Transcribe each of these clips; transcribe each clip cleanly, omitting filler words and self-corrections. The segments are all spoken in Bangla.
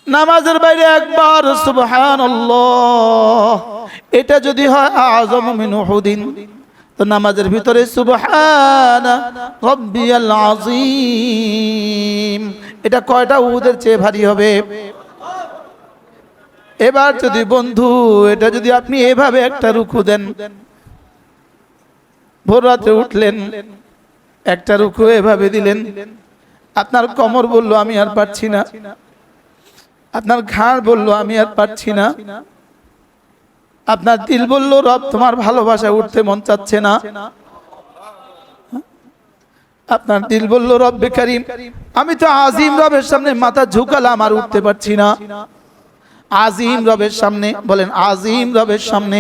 নামাজের বাইরে একবার সুবহানাল্লাহ এটা যদি হয় আযম মিন উহুদিন, তো নামাজের ভিতরে সুবহানা রাব্বিয়াল আযীম এটা কয়টা উহুদের চেয়ে ভারী হবে? এবার যদি বন্ধু এটা যদি আপনি এভাবে একটা রুকু দেন, ভোর রাতে উঠলেন, একটা রুকু এভাবে দিলেন, আপনার কোমর বলল আমি আর পারছি না, আপনার ঘাড় বলল আমি আর পারছি না, আপনার দিল বলল রব তোমার ভালোবাসা উঠতে মন চাচ্ছে না, আপনার দিল বলল রব্বে কারীম আমি তো আজিম রবের সামনে মাথা ঝুঁকালাম আর উঠতে পারছি না। আজিম রবের সামনে, বলেন আজিম রবের সামনে,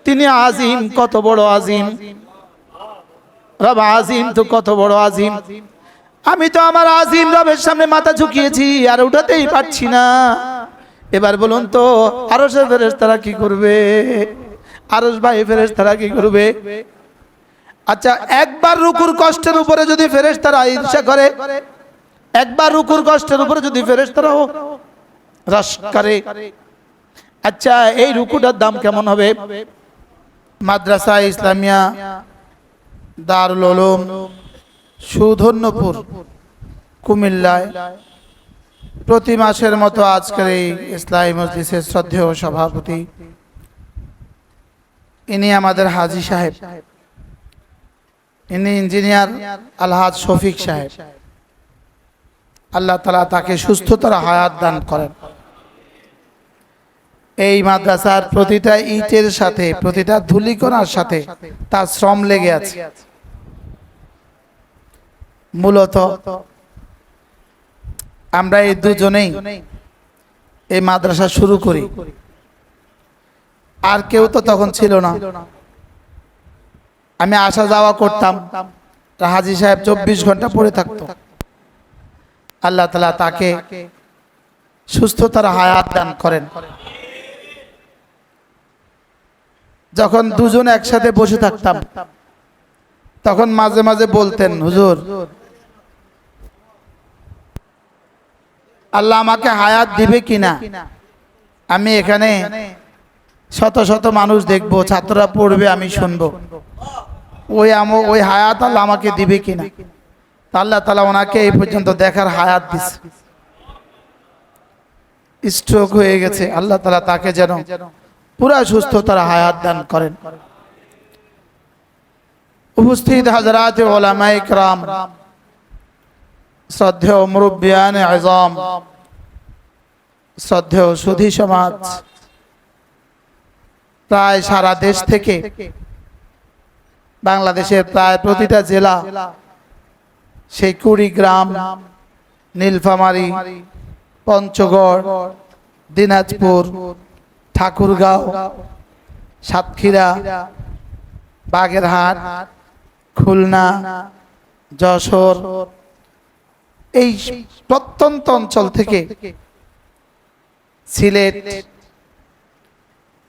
তিনি আজিম, কত বড় আজিম রব, আজিম তো কত বড় আজিম, আমি তো আমার আজিম রবের সামনে মাথা ঝুঁকিয়েছি আর উঠাতেই পারছি না। এবার বলুন তো আরশের ফেরেশতারা কি করবে? আরশ ভাই ফেরেশতারা কি করবে? আচ্ছা একবার রুকুর কষ্টের উপরে যদি ফেরেশতারা ঈর্ষা করে, একবার রুকুর কষ্টের উপরে যদি ফেরেশতারাও রস করে, আচ্ছা এই রুকুটার দাম কেমন হবে? মাদ্রাসা ইসলামিয়া দারুল উলুম সুধন্যপুর কুমিল্লায় প্রতি মাসের মতো আজকের এই ইসলামী মজলিসের শ্রদ্ধেয় সভাপতি, ইনি আমাদের হাজী সাহেব, ইনি ইঞ্জিনিয়ার আলহাজ শফিক সাহেব, আল্লাহ তাআলা তাকে সুস্থতার হায়াত দান করেন। এই মাদ্রাসার প্রতিটা ইটের সাথে, প্রতিটা ধুলিকণার সাথে তার শ্রম লেগে আছে। মূলত আমরা এই দুজনেই এই মাদ্রাসা শুরু করি, আর কেউ তো তখন ছিল না। আমি আসা যাওয়া করতাম, হাজী সাহেব 24 ঘন্টা পড়ে থাকতো। আল্লাহ তাআলা তাকে সুস্থতার হায়াত দান করেন। যখন দুজন একসাথে বসে থাকতাম তখন মাঝে মাঝে বলতেন, হুজুর আল্লাহ আমাকে হায়াত দিবে কিনা, আমি এখানে শত শত মানুষ দেখবো, ছাত্ররা পড়বে, আমি শুনবো, ওই হায়াত আল্লাহ আমাকে দিবে কিনা। আল্লাহ তাআলা ওনাকে এই পর্যন্ত দেখার হায়াত দিছে। স্ট্রোক হয়ে গেছে, আল্লাহ তাআলা তাকে যেন পুরা সুস্থতার হায়াত দান করেন। উপস্থিত হযরত উলামায়ে কিরাম, শ্রদ্ধেয় মুরব্বিয়ানে আযম, শ্রদ্ধেয় সুধী সমাজ, প্রায় সারা দেশ থেকে, বাংলাদেশের প্রায় প্রতিটা জেলা, সেই কুড়িগ্রাম, নীলফামারী, পঞ্চগড়, দিনাজপুর, ঠাকুরগাঁও, সাতক্ষীরা, বাগেরহাট, খুলনা, যশোর, এই প্রত্যন্ত অঞ্চল থেকে, সিলেট,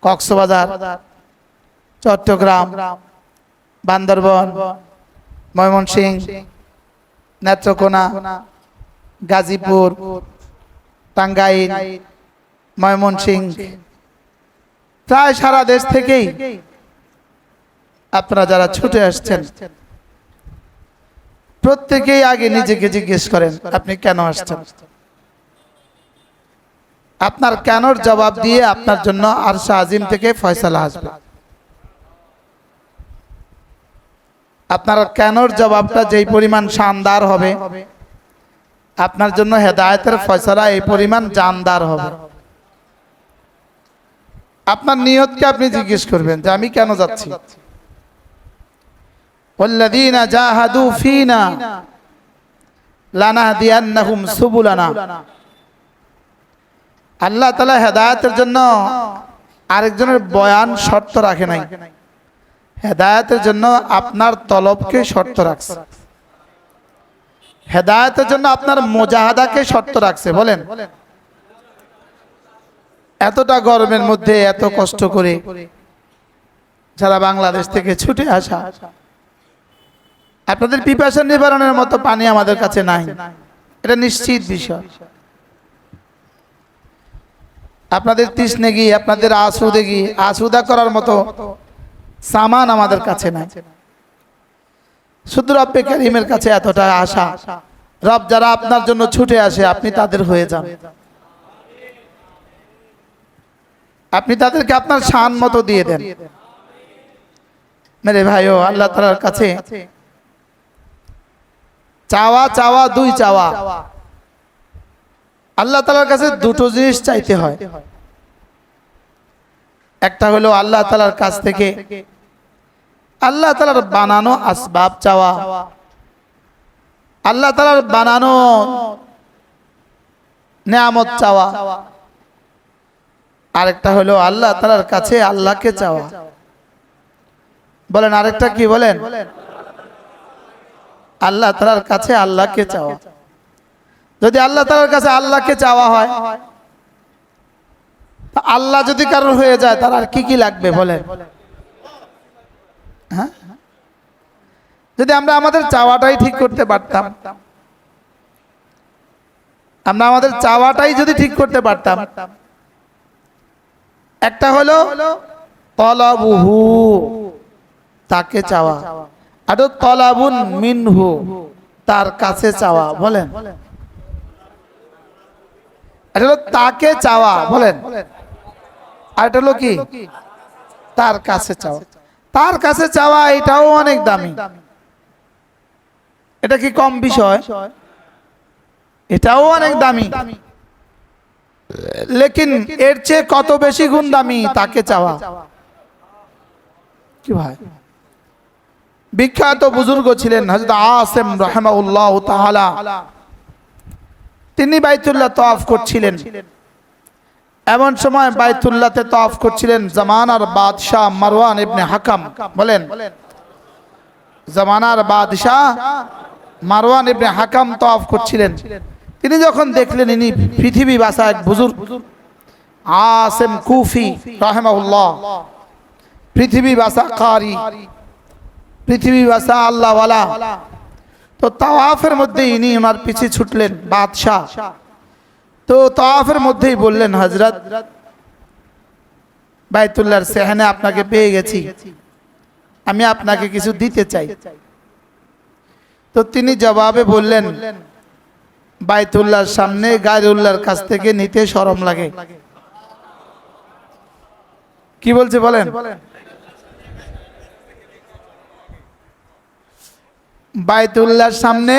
কক্সবাজার, চট্টগ্রাম, বান্দরবান, ময়মনসিংহ, নেত্রকোনা, গাজীপুর, টাঙ্গাইল, ময়মনসিংহ, প্রায় সারা দেশ থেকেই আপনারা যারা ছুটে আসছেন, প্রত্যেকেই আগে নিজেকে জিজ্ঞেস করেন আপনি কেন আসছেন। আপনার কেনর জবাব দিয়ে আপনার জন্য আরশে আজিম থেকে ফয়সালা আসবে। আপনার কেনর জবাবটা যেই পরিমাণ শানদার হবে, আপনার জন্য হেদায়েতের ফয়সালা এই পরিমাণ জানদার হবে। আপনার নিয়তকে আপনি জিজ্ঞেস করবেন যে আমি কেন যাচ্ছি। ওয়াল্লাযীনা জাহাদু ফীনা লানাহদিয়ান্নাহুম সুবুলানা। আল্লাহ তাআলা হেদায়েতের জন্য আরেকজনের বয়ান শর্ত রাখে নাই, হেদায়েতের জন্য আপনার তলবকে শর্ত রাখছে, হেদায়েতের জন্য আপনার মুজাহাদাকে শর্ত রাখছে। বলেন এতটা গরমের মধ্যে এত কষ্ট করে সারা বাংলাদেশ থেকে ছুটে আসা, আপনাদের পিপাসা নিবারণের মতো পানি আমাদের কাছে নাই, এটা নিশ্চিত বিষয়। আপনাদের তৃষ্ণেগি, আপনাদের আসুদেগি, আসুদা করার মতো সামান আমাদের কাছে নাই। শুধু রব্বে কারীমের কাছে এতটা আশা, রব যারা আপনার জন্য ছুটে আসে আপনি তাদের হয়ে যান, আপনি তাদেরকে আপনার শান মতো দিয়ে দেন। মেরে ভাইও, আল্লাহ তাআলার কাছে চাওয়া চাওয়া দুই চাওয়া, আল্লাহ তাআলার কাছে দুটো জিনিস চাইতে হয়। একটা হলো আল্লাহ তাআলার কাছ থেকে আল্লাহ তাআলার বানানো আসবাব চাওয়া, আল্লাহ তাআলার বানানো নেয়ামত চাওয়া। আরেকটা হলো আল্লাহ তাআলার কাছে আল্লাহকে চাওয়া। বলেন আরেকটা কি? বলেন আল্লাহ তাআলার কাছে আল্লাহকে চাওয়া। যদি আল্লাহ তাআলার কাছে আল্লাহকে চাওয়া হয়, আল্লাহ যদি কারোর হয়ে যায় তার আর কি কি লাগবে বলেন? হ্যাঁ, যদি আমরা আমাদের চাওয়াটাই ঠিক করতে পারতাম, আমরা আমাদের চাওয়াটাই যদি ঠিক করতে পারতাম। একটা হলো তলাবুহু, তাকে চাওয়া, আর তলাবুন মিনহু, তার কাছে চাওয়া। বলেন এটা হলো তাকে চাওয়া, বলেন। আর এটা হলো কি? তার কাছে চাওয়া। তার কাছে চাওয়া এটাও অনেক দামি, এটা কি কম বিষয়? এটাও অনেক দামি, লেকিন এর চেয়ে কত বেশি গুণ দামি তাকে চাওয়া। কি ভাই? বিখ্যাত বুজুর্গ ছিলেন হযরত আসিম রাহিমাহুল্লাহ তাআলা। তিনি বাইতুল্লাহ তওয়াফ করছিলেন। এমন সময় বাইতুল্লাহতে তওয়াফ করছিলেন জামানার বাদশাহ মারওয়ান ইবনে হাকাম। বলেন জামানার বাদশাহ মারওয়ান ইবনে হাকাম তওয়াফ করছিলেন। তিনি যখন দেখলেন ইনি পৃথিবী বাসা এক বুজুর্গ আসিম কুফি রাহিমাহুল্লাহ, পৃথিবী বাসা কারি, পৃথিবী বাসা আল্লাহওয়ালা, তো তাওয়াফের মধ্যে ইনি ওনার পিছে ছুটলেন বাদশাহ। তো তাওয়াফের মধ্যেই বললেন, হযরত বাইতুল্লাহর সেহানে আপনাকে পেয়ে গেছি, আমি আপনাকে কিছু দিতে চাই। তো তিনি জবাবে বললেন, বাইতুল্লাহর সামনে গায়রুল্লাহর কাছ থেকে নিতে শরম লাগে। কি বলছে বলেন? বাইতুল্লাহর সামনে।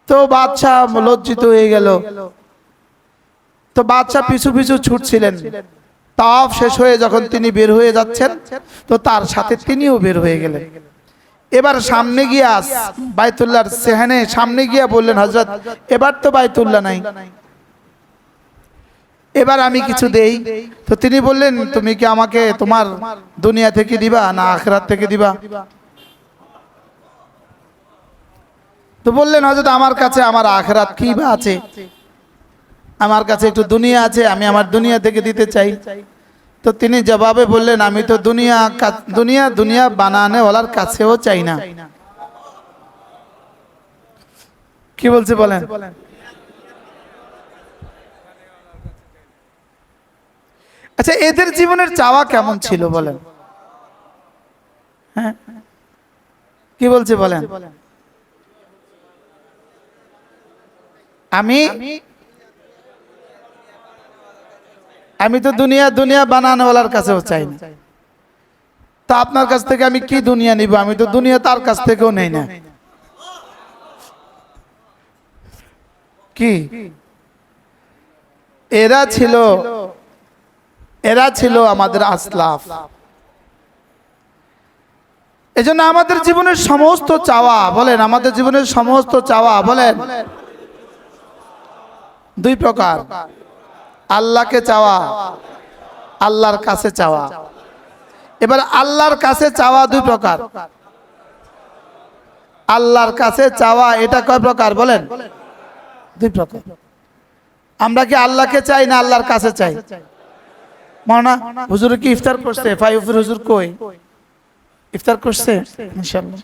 তো বাদশাহ লজ্জিত হয়ে গেল। তো বাদশাহ পিছু পিছু ছুটছিলেন। তাওয়াফ শেষ হয়ে যখন তিনি বের হয়ে যাচ্ছেন, তো তার সাথে তিনিও বের হয়ে গেলেন। এবার সামনে গিয়া বাইতুল্লাহর সেহানে সামনে গিয়া বললেন, হযরত এবার তো বাইতুল্লাহ নাই, এবার আমি কিছু দেই। তো তিনি বললেন, তুমি কি আমাকে তোমার দুনিয়া থেকে দিবা না আখিরাত থেকে দিবা? তো বললেন, হযরত আমার কাছে আমার আখিরাত কি বা আছে, আমার কাছে একটু দুনিয়া আছে, আমি আমার দুনিয়া থেকে দিতে চাই। তো তিনি জবাবে বললেন, আমি তো দুনিয়া দুনিয়া দুনিয়া বানানে ওয়ালার কাছেও চাই না। কি বলছে বলেন? আচ্ছা, এদের জীবনের চাওয়া কেমন ছিল বলেন? হ্যাঁ, কি বলছে বলেন? আমি তো দুনিয়া দুনিয়া বানানোওয়ালার কাছেও চাই না। তা আপনার কাছ থেকে আমি কি দুনিয়া নিব? আমি তো দুনিয়া তার কাছ থেকেও নেই না। কি এরা ছিল আমাদের আসলাফ। এজন্য আমাদের জীবনের সমস্ত চাওয়া, বলেন আমাদের জীবনের সমস্ত চাওয়া, বলেন দুই প্রকার, আল্লাহকে চাওয়া, আল্লাহর কাছে চাওয়া। এবার আল্লাহর কাছে চাওয়া দুই প্রকার। আল্লাহর কাছে চাওয়া এটা কয় প্রকার বলেন? দুই প্রকার। আমরা কি আল্লাহকে চাই না আল্লাহর কাছে চাই? মাওলানা হুজুর কি ইফতার করছে? ফাইফুর হুজুর কই? ইফতার করছে ইনশাআল্লাহ।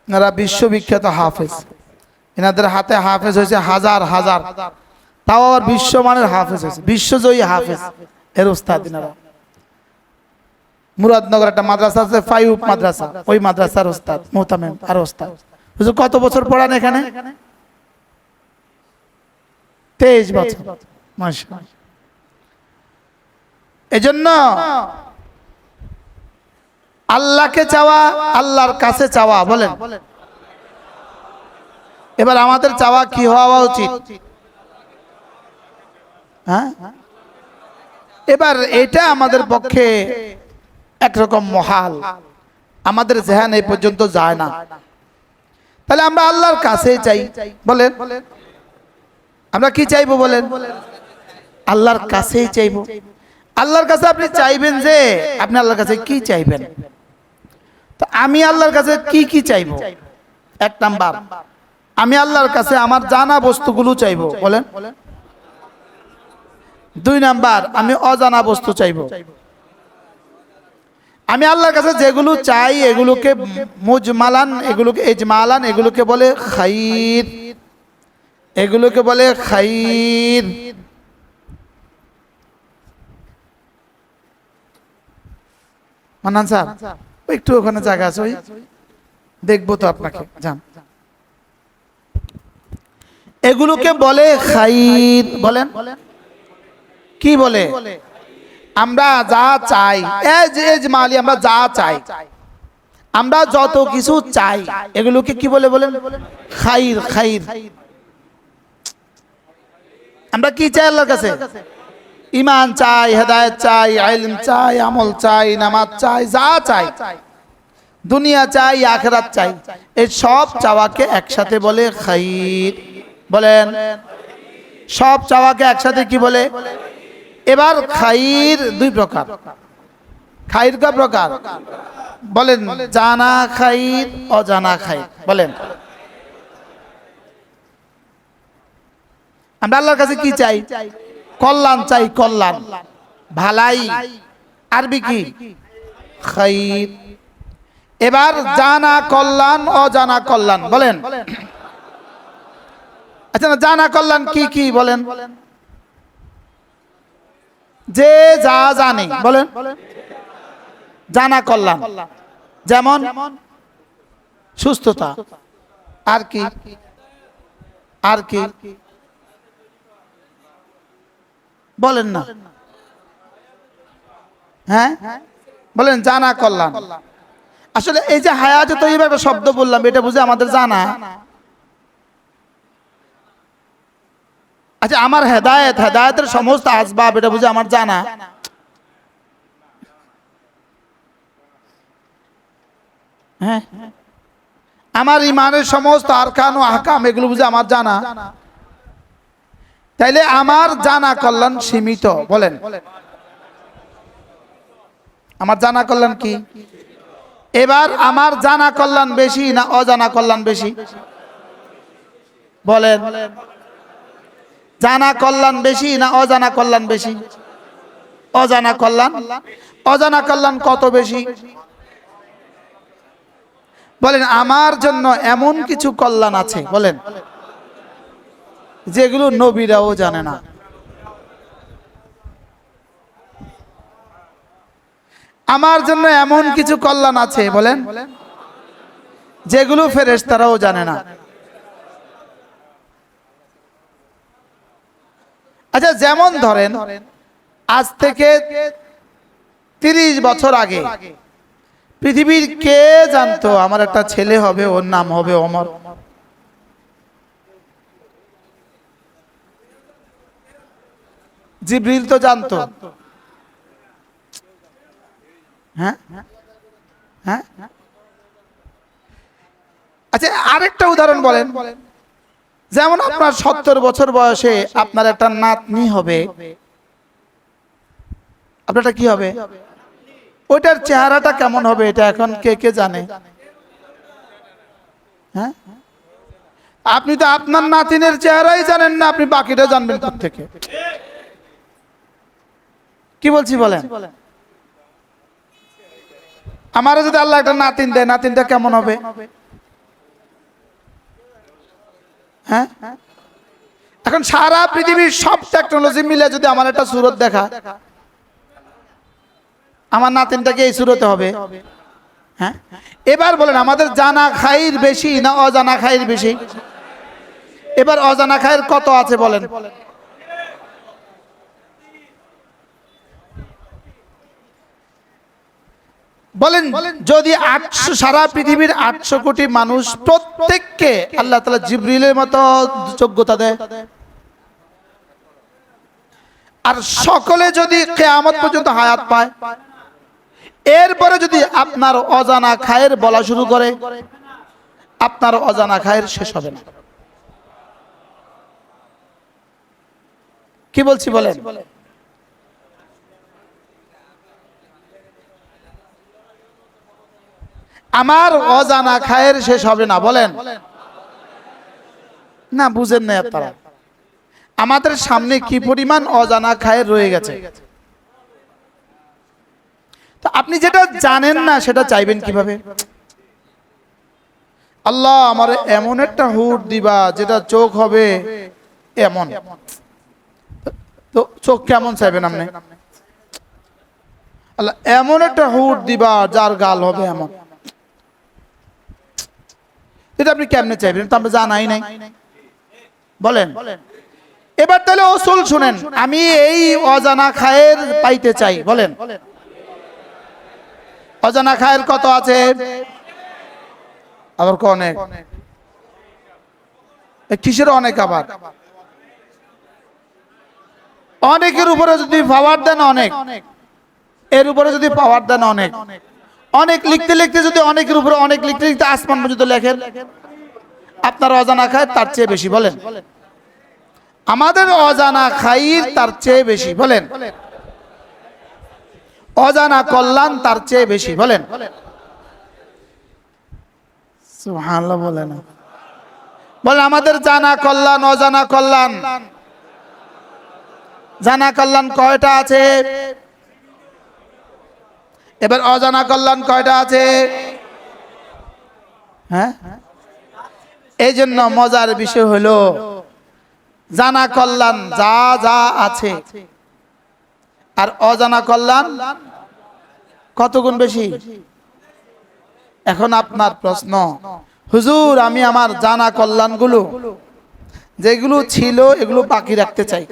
এরা বিশ্ববিখ্যাত হাফেজ, এনাদের হাতে হাফেজ হয়েছে হাজার হাজার, তাও আবার বিশ্বমানের হাফেজ হয়েছে, বিশ্বজয়ী হাফেজ এর উস্তাদ এনারা। মুরাদনগর একটা মাদ্রাসা আছে, ফাইউপ মাদ্রাসা, ওই মাদ্রাসার উস্তাদ মোহতামিম আর উস্তাদ। হুজুর কত বছর পড়ান এখানে? 23 বছর। মাশাআল্লাহ। এজন্য আল্লাহকে চাওয়া, আল্লাহর কাছে চাওয়া, বলেন। এবার আমাদের চাওয়া কি হওয়া উচিত? হ্যাঁ, এবার এটা আমাদের পক্ষে একরকম মহাল, আমাদের জেহান এই পর্যন্ত যায় না। তাহলে আমরা আল্লাহর কাছে চাই, বলেন। আমরা কি চাইবো বলেন? আল্লাহর কাছেই চাইবো। আল্লাহর কাছে আপনি চাইবেন যে আপনি আল্লাহর কাছে কি চাইবেন। তো আমি আল্লাহর কাছে কি কি চাইবো? 1 নাম্বার, আমি আল্লাহর কাছে আমার জানা বস্তুগুলো চাইবো, বলেন। 2 নাম্বার, আমি অজানা বস্তু চাইবো। আমি আল্লাহর কাছে যেগুলো চাই এগুলোকে মুজমালান, এগুলোকে ইজমালান, এগুলোকে বলে খাইর, এগুলোকে বলে খাইর। মান্নান স্যার একটু ওখানে জায়গা আছে, ওই দেখবো তো আপনাকে, যান। এগুলোকে বলে খাইর, বলেন। কি বলে? আমরা যা চাই, এজমালি, আমরা যা চাই, আমরা যত কিছু চাই এগুলোকে কি বলে? বলেন খাইর। খাইর। আমরা কি চাই আল্লাহর কাছে? ঈমান চাই, হেদায়েত চাই, ইলম চাই, আমল চাই, নামাজ চাই, যা চাই, দুনিয়া চাই, আখিরাত চাই, এই সব চাওয়াকে একসাথে বলে খাইর, বলেন। সব চাওয়াকে একসাথে কি বলে? এবার খাইর 2 প্রকার। খাইর কয় প্রকার বলেন? জানা খাইর, অজানা খাইর, বলেন। আমরা আল্লাহর কাছে কি চাই? কল্যাণ চাই, কল্যাণ, ভালাই, আরবি কি? খাইর। এবার জানা কল্যাণ, অজানা কল্যাণ, বলেন। আচ্ছা, জানা কল্যাণ কি কি বলেন? যে যা জানে, বলেন। জানা কল্যাণ যেমন সুস্থতা, আর কি? আর কি বলেন না? হ্যাঁ বলেন, জানা কল্যাণ। আসলে এই যে হায়াতে তৈয়বা একটা শব্দ বললাম, এটা বুঝে আমাদের জানা। আচ্ছা, আমার হেদায়েত, হেদায়েতের সমস্ত আসবাব, এটা বুঝে আমার জানা। হ্যাঁ, আমার ইমানের সমস্ত আরকান ও আহকাম, এগুলো বুঝে আমার জানা। তাইলে আমার জানা কল্যাণ সীমিত, বলেন। আমার জানা কল্যাণ কি? এবার আমার জানা কল্যাণ বেশি না অজানা কল্যাণ বেশি? বলেন। জানা কল্যাণ বেশি না অজানা কল্যাণ বেশি? অজানা কল্যাণ। অজানা কল্যাণ কত বেশি? বলেন। আমার জন্য এমন কিছু কল্যাণ আছে, বলেন, যেগুলো নবীরাও জানে না। আমার জন্য এমন কিছু কল্যাণ আছে, বলেন, যেগুলো ফেরেশতারাও জানে না। আচ্ছা, যেমন ধরেন আজ থেকে 30 বছর আগে পৃথিবীর কে জানতো আমার একটা ছেলে হবে, ওর নাম হবে ওমর? জিবরিল তো জানতো। হ্যাঁ হ্যাঁ। আচ্ছা, আরেকটা উদাহরণ বলেন। যেমন আপনার 70 বছর বয়সে আপনার একটা নাতনি হবে, আপনারটা কি হবে? ওইটার চেহারাটা কেমন হবে এটা এখন কে কে জানে? হ্যাঁ, আপনি তো আপনার নাতিনের চেহারাই জানেন না, আপনি বাকিটা জানবেন কোথা থেকে? কি বলছি বলেন? আমারও যদি আল্লাহ একটা নাতিন দেয়, নাতিনটা কেমন হবে? হ্যাঁ, এখন সারা পৃথিবীর সব টেকনোলজি মিলে যদি আমার একটা সুরত দেখা, আমার নাতিনটাকে এই সুরতে হবে। হ্যাঁ, এবার বলেন আমাদের জানা খাইর বেশি না অজানা খাইর বেশি? এবার অজানা খাইর কত আছে বলেন? বলেন যদি 800 সারা পৃথিবীর 800 কোটি মানুষ প্রত্যেককে আল্লাহ তাআলা জিবরিলের মতো যোগ্যতা দেয়, আর সকলে যদি কিয়ামত পর্যন্ত হায়াত পায়, এরপরে যদি আপনার অজানা খায়ের বলা শুরু করে, আপনার অজানা খায়ের শেষ হবে না। কি বলছি বলেন? আমার অজানা খায়ের শেষ হবে না, বলেন না, বুঝেন না আপনারা। আমাদের সামনে কি পরিমাণ অজানা খায়ের রয়ে গেছে। তো আপনি যেটা জানেন না সেটা চাইবেন কিভাবে? আল্লাহ আমার এমন একটা হুট দিবা যেটা চোখ হবে এমন, তো চোখ কেমন চাইবেন আপনি? আল্লাহ এমন একটা হুট দিবা যার গাল হবে এমন, এটা আপনি কেমনে চাইবেন? তো আমরা জানাই নাই, বলেন। এবার তাহলে ওসুল শুনেন, আমি এই অজানা খায়ের পাইতে চাই, বলেন অজানা খায়ের কত আছে? আবার অনেক। কিসের অনেক? আবার অনেকের উপরে যদি পাওয়ার দেন অনেক, এর উপরে যদি পাওয়ার দেন অনেক, অনেক লিখতে লিখতে যদি অনেকের উপরে অনেক লিখতে লিখতে আসমান পর্যন্ত লেখেন, আপনার অজানা খায় তার চেয়ে বেশি, বলেন আমাদের অজানা খাইর তার চেয়ে বেশি, বলেন অজানা কল্যাণ তার চেয়ে বেশি, বলেন সুবহানাল্লাহ। বলেন বলেন আমাদের জানা কল্যাণ অজানা কল্যাণ, জানা কল্যাণ কয়টা আছে? এবার অজানা কল্যাণ কয়টা আছে? হ্যাঁ, এই জন্য মজার বিষয় হলো জানা কল্যাণ যা যা আছে, আর অজানা কল্যাণ কত গুণ বেশি? এখন আপনার প্রশ্ন, হুজুর আমি আমার জানা কল্যাণগুলো যেগুলো ছিল এগুলো বাকি রাখতে চাই,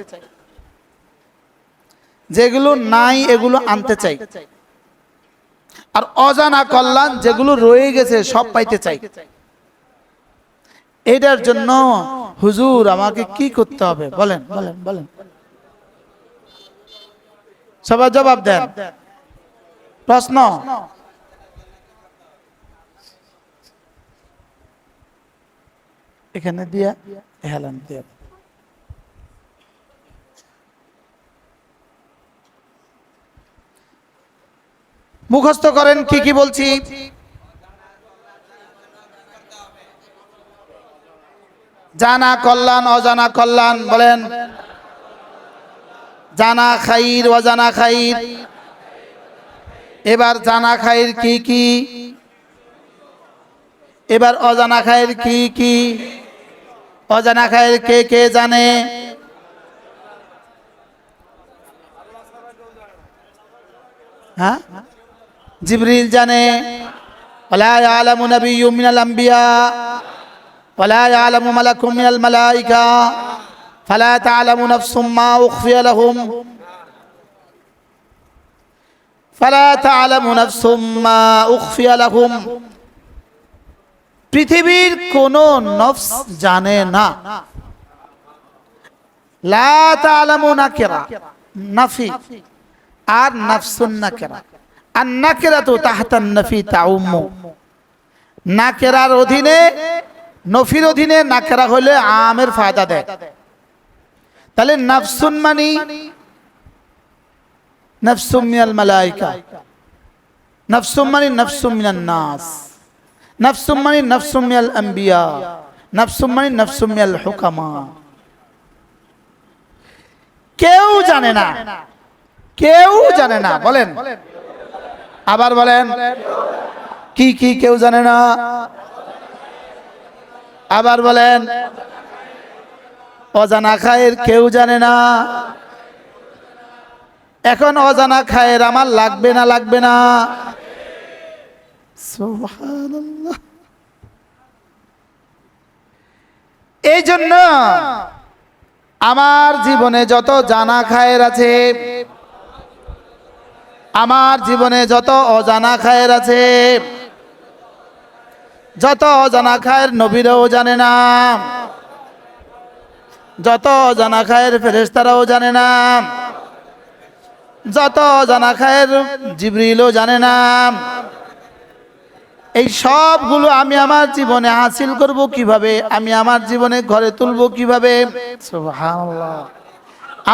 যেগুলো নাই এগুলো আনতে চাই, আর অজানা কল্যাণ যেগুলো রয়ে গেছে সব পাইতে চাই। এটার জন্য হুজুর আমাকে কি করতে হবে? বলেন বলেন বলেন, সবাই জবাব দেন। প্রশ্ন, এখানে দিয়া হেলান দিয়া মুখস্থ করেন কি কি বলছি। জানা কল্যাণ অজানা কল্যাণ, বলেন জানা খাইর অজানা খাইর। এবার জানা খাইর কি কি, এবার অজানা খাইর কি কি? অজানা খাইর কে কে জানে? হ্যাঁ, জিবরিল জানে। ওয়ালা ইয়ালামু নাবিয়্যুম মিনাল আম্বিয়া ওয়ালা ইয়ালামু মালাকুম মিনাল মালাইকা ফালা তা'লামু নাফসুম মা উখফিয়া লাহুম ফালা তা'লামু নাফসুম মা উখফিয়া লাহুম। পৃথিবীর কোন নফস জানে না। লা তা'লামু নাকিরা নাফি, আর নাফসুন নাকিরা, আর নাকিরাতু তাহতান নাফি তাউম্মু। নাকিরার অধীনে নফির অধীনে নাকিরা হলে আমের ফায়দা দেয়। তাহলে নাফসুন মানে নাফসুম মিনাল মালাইকা, নাফসুম মানে নাফসুম মিনান নাস, নাফসুম মানে নাফসুম মিনাল আম্বিয়া, নাফসুম মানে নাফসুম মিনাল হুকামা। কেউ জানে না, কেউ জানে না, বলেন আবার বলেন কি কি কেউ জানে না? আবার বলেন অজানা খায়ের কেউ জানে না। এখন অজানা খায়ের আমার লাগবে না লাগবে না? সুবহানাল্লাহ। এই জন্য আমার জীবনে যত জানা খায়ের আছে, আমার জীবনে যত অজানা খায়ের আছে, যত অজানা খায়ের নবীরাও জানে না, যত অজানা খায়ের ফেরেশতারাও জানে না, যত অজানা খায়ের জিবরিলও জানে না, এই সবগুলো আমি আমার জীবনে হাসিল করব কিভাবে, আমি আমার জীবনে ঘরে তুলব কিভাবে? সুবহানাল্লাহ।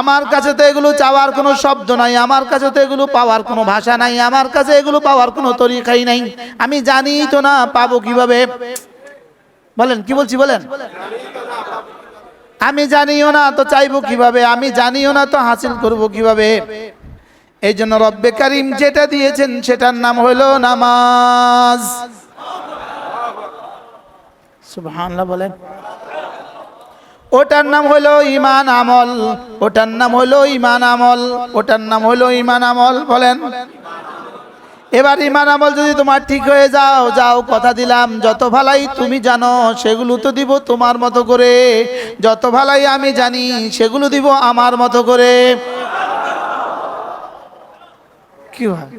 আমার কাছে তো এগুলো চাওয়ার কোনো শব্দ নাই, আমার কাছে তো এগুলো পাওয়ার কোনো ভাষা নাই, আমার কাছে এগুলো পাওয়ার কোনো তরিকাই নাই। আমি জানি তো না পাবো কিভাবে। বলেন কি বলছি বলেন? আমি জানিও না তো চাইবো কিভাবে, আমি জানিও না তো হাসিল করব কিভাবে। এই জন্য রব্বে কারিম যেটা দিয়েছেন সেটার নাম হলো নামাজ। সুবহানাল্লাহ বলেন। ওটার নাম হলো ঈমান আমল, ওটার নাম হলো ঈমান আমল, ওটার নাম হলো ঈমান আমল। বলেন। এবার ঈমান আমল যদি তোমার ঠিক হয়ে যাও, যাও কথা দিলাম যত ভালাই তুমি জানো সেগুলো তো দিব তোমার মতো করে, যত ভালাই আমি জানি সেগুলো দিব আমার মতো করে। কি হয়?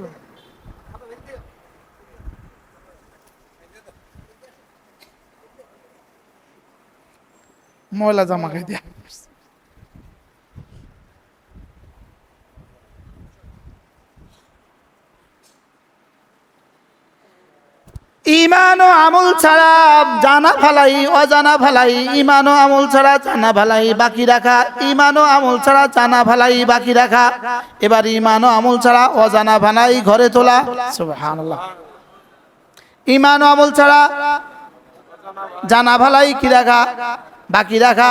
ময়লা জামা খাই দিয়া ঈমান ও আমল ছাড়া জানা ভালাই অজানা ভালাই, ঈমান ও আমল ছাড়া জানা ভালাই বাকি রাখা, ঈমান ও আমল ছাড়া জানা ভালাই বাকি রাখা। এবার ঈমান ও আমল ছাড়া অজানা ভালাই ঘরে তোলা। সুবহানাল্লাহ। ঈমান ও আমল ছাড়া জানা ভালাই কি রাখা? বাকি রাখা।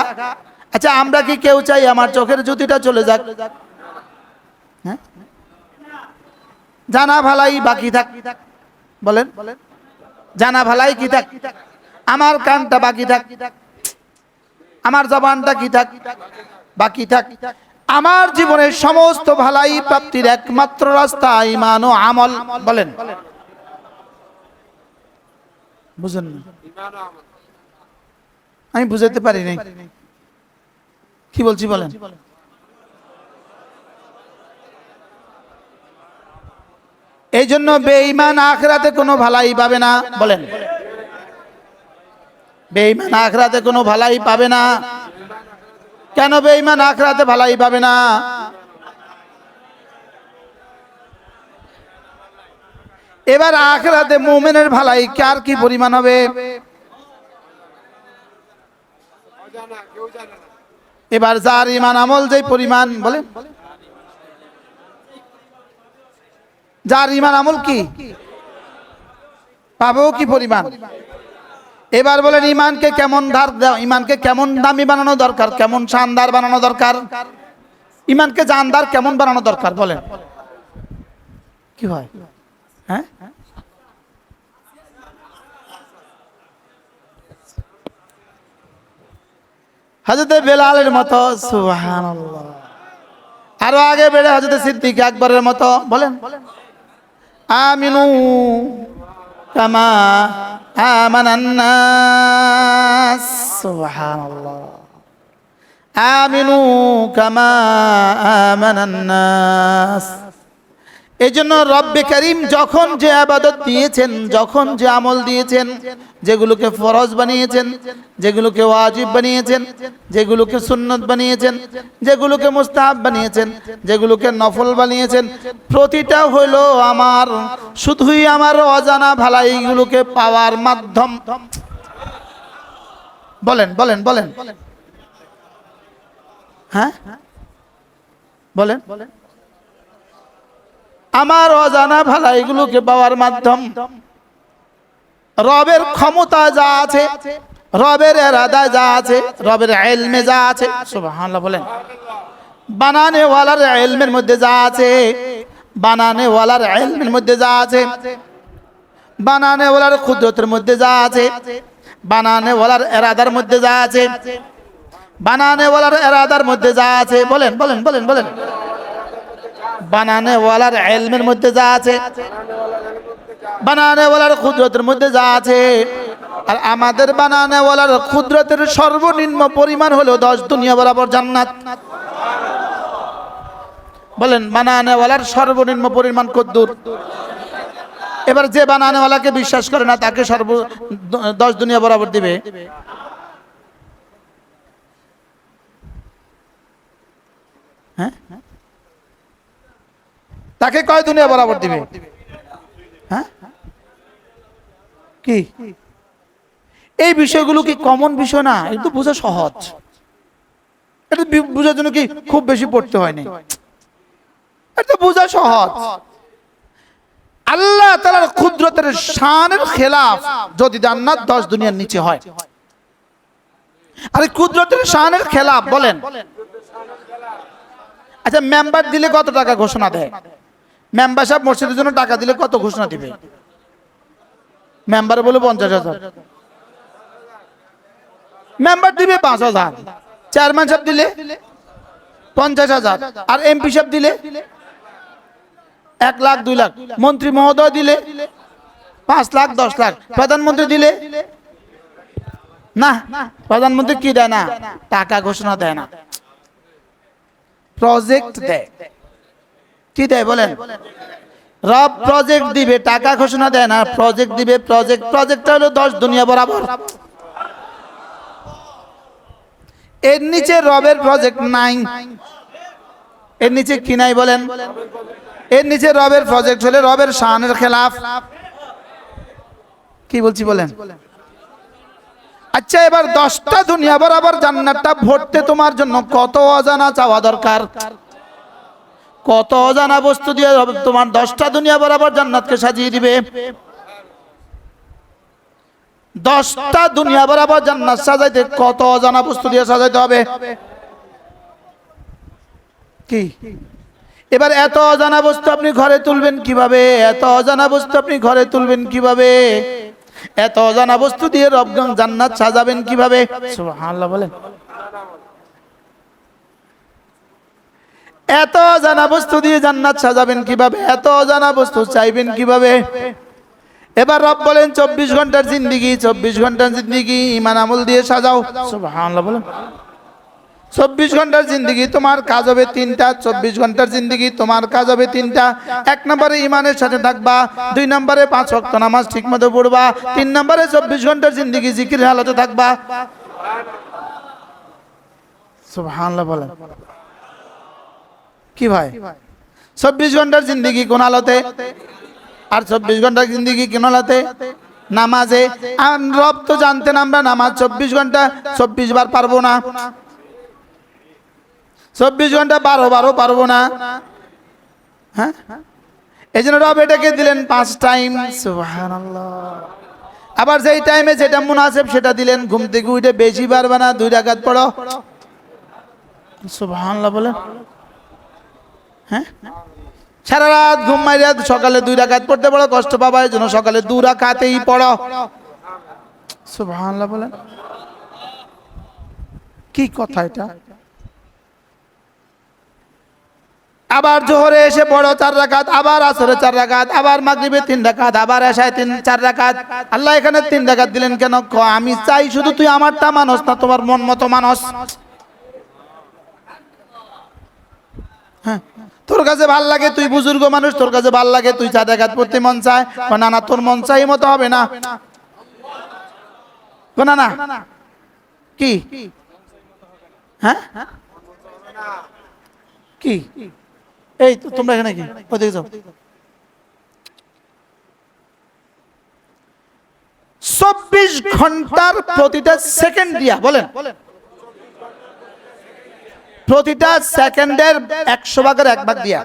আচ্ছা, আমরা কি কেউ চাই আমার চোখের জ্যোতিটা চলে যাক? হ্যাঁ, জানা ভালাই বাকি থাক। বলেন, জানা ভালাই কি থাক? আমার কানটা বাকি থাক, আমার জবানটা কি থাক? বাকি থাক। আমার জীবনের সমস্ত ভালাই প্রাপ্তির একমাত্র রাস্তা ঈমান ও আমল। বলেন, বুঝেন না? আমি বুঝাতে পারি নাই, কি বলছি বলেন? এই জন্য বেঈমান আখিরাতে কোনো ভালাই পাবে না। বলেন, বেঈমান আখিরাতে কোনো ভালাই পাবে না। কেন বেঈমান আখিরাতে ভালাই পাবে না? এবার আখিরাতে মুমিনের ভালাই কার কি পরিমাণ হবে? এবার যার ঈমান আমল যে পরিমাণ, বলেন, যার ঈমান আমল কি পাবো কি পরিমাণ? এবার বলেন, ঈমানকে কেমন ধার দেওয়া, ঈমানকে কেমন দামি বানানো দরকার, কেমন শানদার বানানো দরকার, ঈমানকে জানদার কেমন বানানো দরকার? বলেন কি হয়? হ্যাঁ, হযরতে বেলালের মতো। সুবহানাল্লাহ। আরো আগে বেড়ে হযরতে সিদ্দিক আকবরের মতো। বলেন, আমিনু কামা আমানান নাস। সুবহানাল্লাহ। আমিনু কামা আমানান নাস। এই জন্য রব্বে কারীম যখন যে ইবাদত দিয়েছেন, যখন যে আমল দিয়েছেন, যেগুলোকে ফরজ বানিয়েছেন, যেগুলোকে ওয়াজিব বানিয়েছেন, যেগুলোকে সুন্নত বানিয়েছেন, যেগুলোকে মুস্তাহাব বানিয়েছেন, যেগুলোকে নফল বানিয়েছেন, প্রতিটা হলো আমার, শুধুই আমার অজানা ভালাইগুলোকে পাওয়ার মাধ্যম। বলেন বলেন বলেন। হ্যাঁ বলেন, আমার অজানা ভালাইগুলোকে পাওয়ার মাধ্যম। রবের ক্ষমতা যা আছে, রবের ইরাদা যা আছে, রবের ইলমে যা আছে, সুবহানাল্লাহ বলেন, বানানে ওয়ালার ইলমের মধ্যে যা আছে, বানানে ওয়ালার ইলমের মধ্যে যা আছে, বানানে ওয়ালার কুদরতের মধ্যে যা আছে, বানানে ওয়ালার ইরাদার মধ্যে যা আছে, বানানেওয়ালার এরাদার মধ্যে যা আছে, বলেন বলেন বলেন বলেন, বানানেওয়ালার ইলমের মধ্যে যা আছে, বানানেওয়ালার কুদরতের মধ্যে যা আছে, আর আমাদের বানানেওয়ালার কুদরতের সর্বনিম্ন পরিমাণ হলো 10 দুনিয়া বরাবর জান্নাত। বলেন বানানেওয়ালার সর্বনিম্ন পরিমাণ কদ্দুর? এবার যে বানানেওয়ালাকে বিশ্বাস করে না তাকে 10 দুনিয়া বরাবর দিবে। হ্যাঁ, তাকে কয় দুনিয়া বরাবর দিবে? হ্যাঁ, কি এই বিষয়গুলো কি কমন বিষয় না? একটু বোঝা সহজ, এটা বোঝার জন্য কি খুব বেশি পড়তে হয়নি, এটা বোঝা সহজ। আল্লাহ তাআলার কুদরতের শানের খেলাফ যদি জান্নাত 10 দুনিয়ার নিচে হয়, আরে কুদরতের শানের খেলাফ বলেন। আচ্ছা, মেম্বার দিলে কত টাকা ঘোষণা দেয়? মেম্বার সাহেব মসজিদের জন্য টাকা দিলে কত ঘোষণা দিবে? মেম্বার বলে 50,000, মেম্বার দিবে 5,000, চেয়ারম্যান সাহেব দিলে 50,000, আর এমপি সাহেব দিলে 1 লাখ 2 লাখ, মন্ত্রী মহোদয় দিলে 5 লাখ 10 লাখ, প্রধানমন্ত্রী দিলে না, প্রধানমন্ত্রী কি দেয় না? টাকা ঘোষণা দেয় না, প্রজেক্ট দেয়। কি দেয় বলেন? রব প্রজেক্ট দিবে, টাকা ঘোষণা দেয় না, প্রজেক্ট দিবে। প্রজেক্টটা হলো 10 দুনিয়া বরাবর। এর নিচে রবের প্রজেক্ট নাই। এর নিচে কি নাই বলেন? এর নিচে রবের প্রজেক্ট হলে রবের শানের খেলাফ। কি বলছি বলেন? আচ্ছা, এবার 10টা দুনিয়া বরাবর জান্নাতটা ভরতে তোমার জন্য কত অজানা চাওয়া দরকার? কত অজানা বস্তু দিয়ে তোমার 10টা দুনিয়া বরাবর জান্নাতকে সাজিয়ে দিবে? 10টা দুনিয়া বরাবর জান্নাত সাজাইতে কত অজানা বস্তু দিয়ে সাজাইতে হবে? কি এবার এত অজানা বস্তু আপনি ঘরে তুলবেন কিভাবে? এত অজানা বস্তু আপনি ঘরে তুলবেন কিভাবে? এত অজানা বস্তু দিয়ে রবগঞ্জ জান্নাত সাজাবেন কিভাবে? সুবহানাল্লাহ বলেন। এত অজানা বস্তু দিয়ে জান্নাত সাজাবেন কিভাবে? এত অজানা বস্তু চাইবেন কিভাবে? এবার রব বলেন 24 ঘন্টার জিন্দেগি, 24 ঘন্টার জিন্দেগি ঈমান আমল দিয়ে সাজাও। সুবহানাল্লাহ বলেন। 24 ঘন্টার জিন্দেগি তোমার কাজ হবে 3টা। 24 ঘন্টার জিন্দেগি তোমার কাজ হবে 3টা। 1 নম্বরে ঈমানের সাথে থাকবা, 2 নম্বরে 5 ওয়াক্ত নামাজ ঠিকমতো পড়বা, 3 নম্বরে 24 ঘন্টার জিন্দেগি জিকিরের হালতে থাকবা। সুবহানাল্লাহ বলেন। কি ভাই, 24 ঘন্টার জিন্দেগি কোন হালতে? আর 24 ঘন্টার জিন্দেগি কোন হালতে? নামাজে। আর রব তো জানতেন আমরা নামাজ 24 ঘন্টা 24 বার পারবো না, 24 ঘন্টা 12 পারবো না। হ্যাঁ, এই জন্য রব এটাকে দিলেন 5 টাইম। সুবহানাল্লাহ। আবার যেই টাইমে যেটা মুনাসিব সেটা দিলেন। ঘুম থেকে উঠে বেশি পারবে না, 2 রাকাত পড়ো। সুবহানাল্লাহ বলেন। হ্যাঁ, সারা রাত ঘুম মাইরা সকালে 2 রাকাত পড়তে বড় কষ্ট পাবা, এই জন্য সকালে 2 রাকাতেই পড়ো। সুবহানাল্লাহ বলেন। কি কথা এটা? আবার জোহরে এসে পড়ো 4 রাকাত, আবার আসরে 4 রাকাত, আবার মাগরিবে 3 রাকাত, আবার এশায় 4 রাকাত। আল্লাহ এখানে 3 রাকাত দিলেন কেন? আমি চাই শুধু তুই আমারটা মানস না, তোমার মন মতো মানস। হ্যাঁ, তোর কাছে ভাল লাগে, তুই বুজুর্গ মানুষ, তোর কাছে ভাল লাগে, তুই 4 রাকাত পড়তে মন চায়। না না, তোর মন চাই মতো হবে না। না না, কি? হ্যাঁ, কি? এই তোমরা এখানে কি ওদিকে যাও। 24 ঘন্টার প্রতিটা সেকেন্ড দিয়া বলেন, প্রতিটা সেকেন্ডের 100 ভাগের 1 ভাগ দিয়া,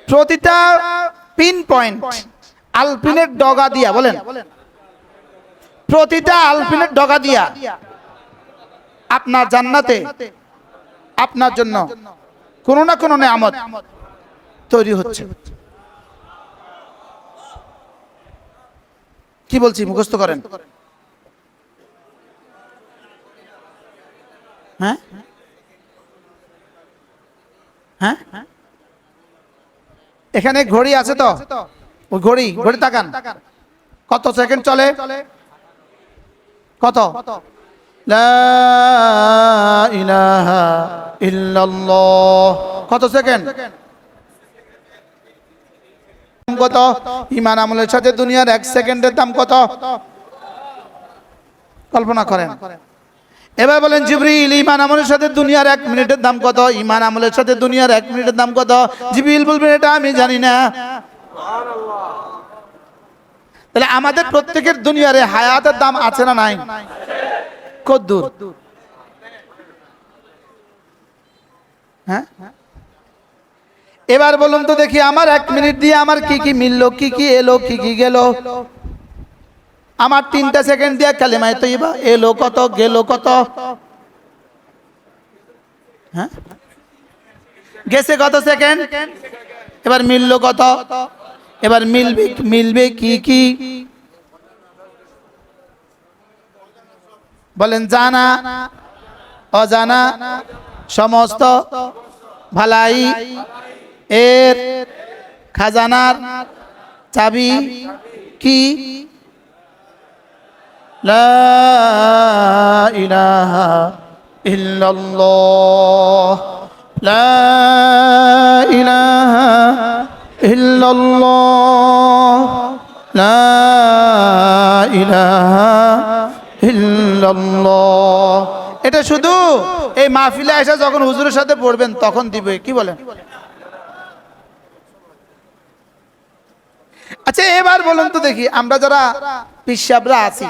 প্রতিটা পিন পয়েন্ট আলপিনের ডগা দিয়া বলেন, প্রতিটা আলপিনের ডগা দিয়া আপনার জান্নাতে আপনার জন্য কোন না কোন নিয়ামত তৈরি হচ্ছে। কি বলছি মুখস্থ করেন। হ্যাঁ হ্যাঁ, এখানে ঘড়ি আছে তো, ওই ঘড়ি তাকান, কত সেকেন্ড চলে? কত? লা ইলাহা ইল্লাল্লাহ, কত সেকেন্ড? কত? ঈমান আমলের সাথে দুনিয়ার 1 সেকেন্ডের দাম কত? কল্পনা করেন। এবার বলেন জিবরিল, ঈমান আমলের সাথে দুনিয়ার 1 মিনিটের দাম কত? ঈমান আমলের সাথে দুনিয়ার 1 মিনিটের দাম কত? জিবরিল বলবেন এটা আমি জানি না। সুবহানাল্লাহ। তাহলে আমাদের প্রত্যেকের দুনিয়ার হায়াতের দাম আছে না নাই? কদ্দুর? হ্যাঁ, এবার বলুন তো দেখি, আমার 1 মিনিট দিয়ে আমার কি কি মিললো, কি কি এলো, কি কি গেল? আমার 3টা সেকেন্ড দিয়ে কালেমায়ে তয়্যিবা এলো কত, গেল কত? হ্যাঁ, গেছে কত সেকেন্ড, এবার মিললো কত? এবার মিলবে কি কি? বলেন জানা অজানা সমস্ত ভালাই এর খাজানার চাবি কি? লা ইলাহা ইল্লাল্লাহ, লা ইলাহা ইল্লাল্লাহ, লা ইলাহা ইল্লাল্লাহ। এটা শুধু এই মাহফিলে এসে যখন হুজুরের সাথে পড়বেন তখন দিবে, কি বলেন? আচ্ছা এবার বলুন তো দেখি, আমরা যারা পিসাবরা আছি,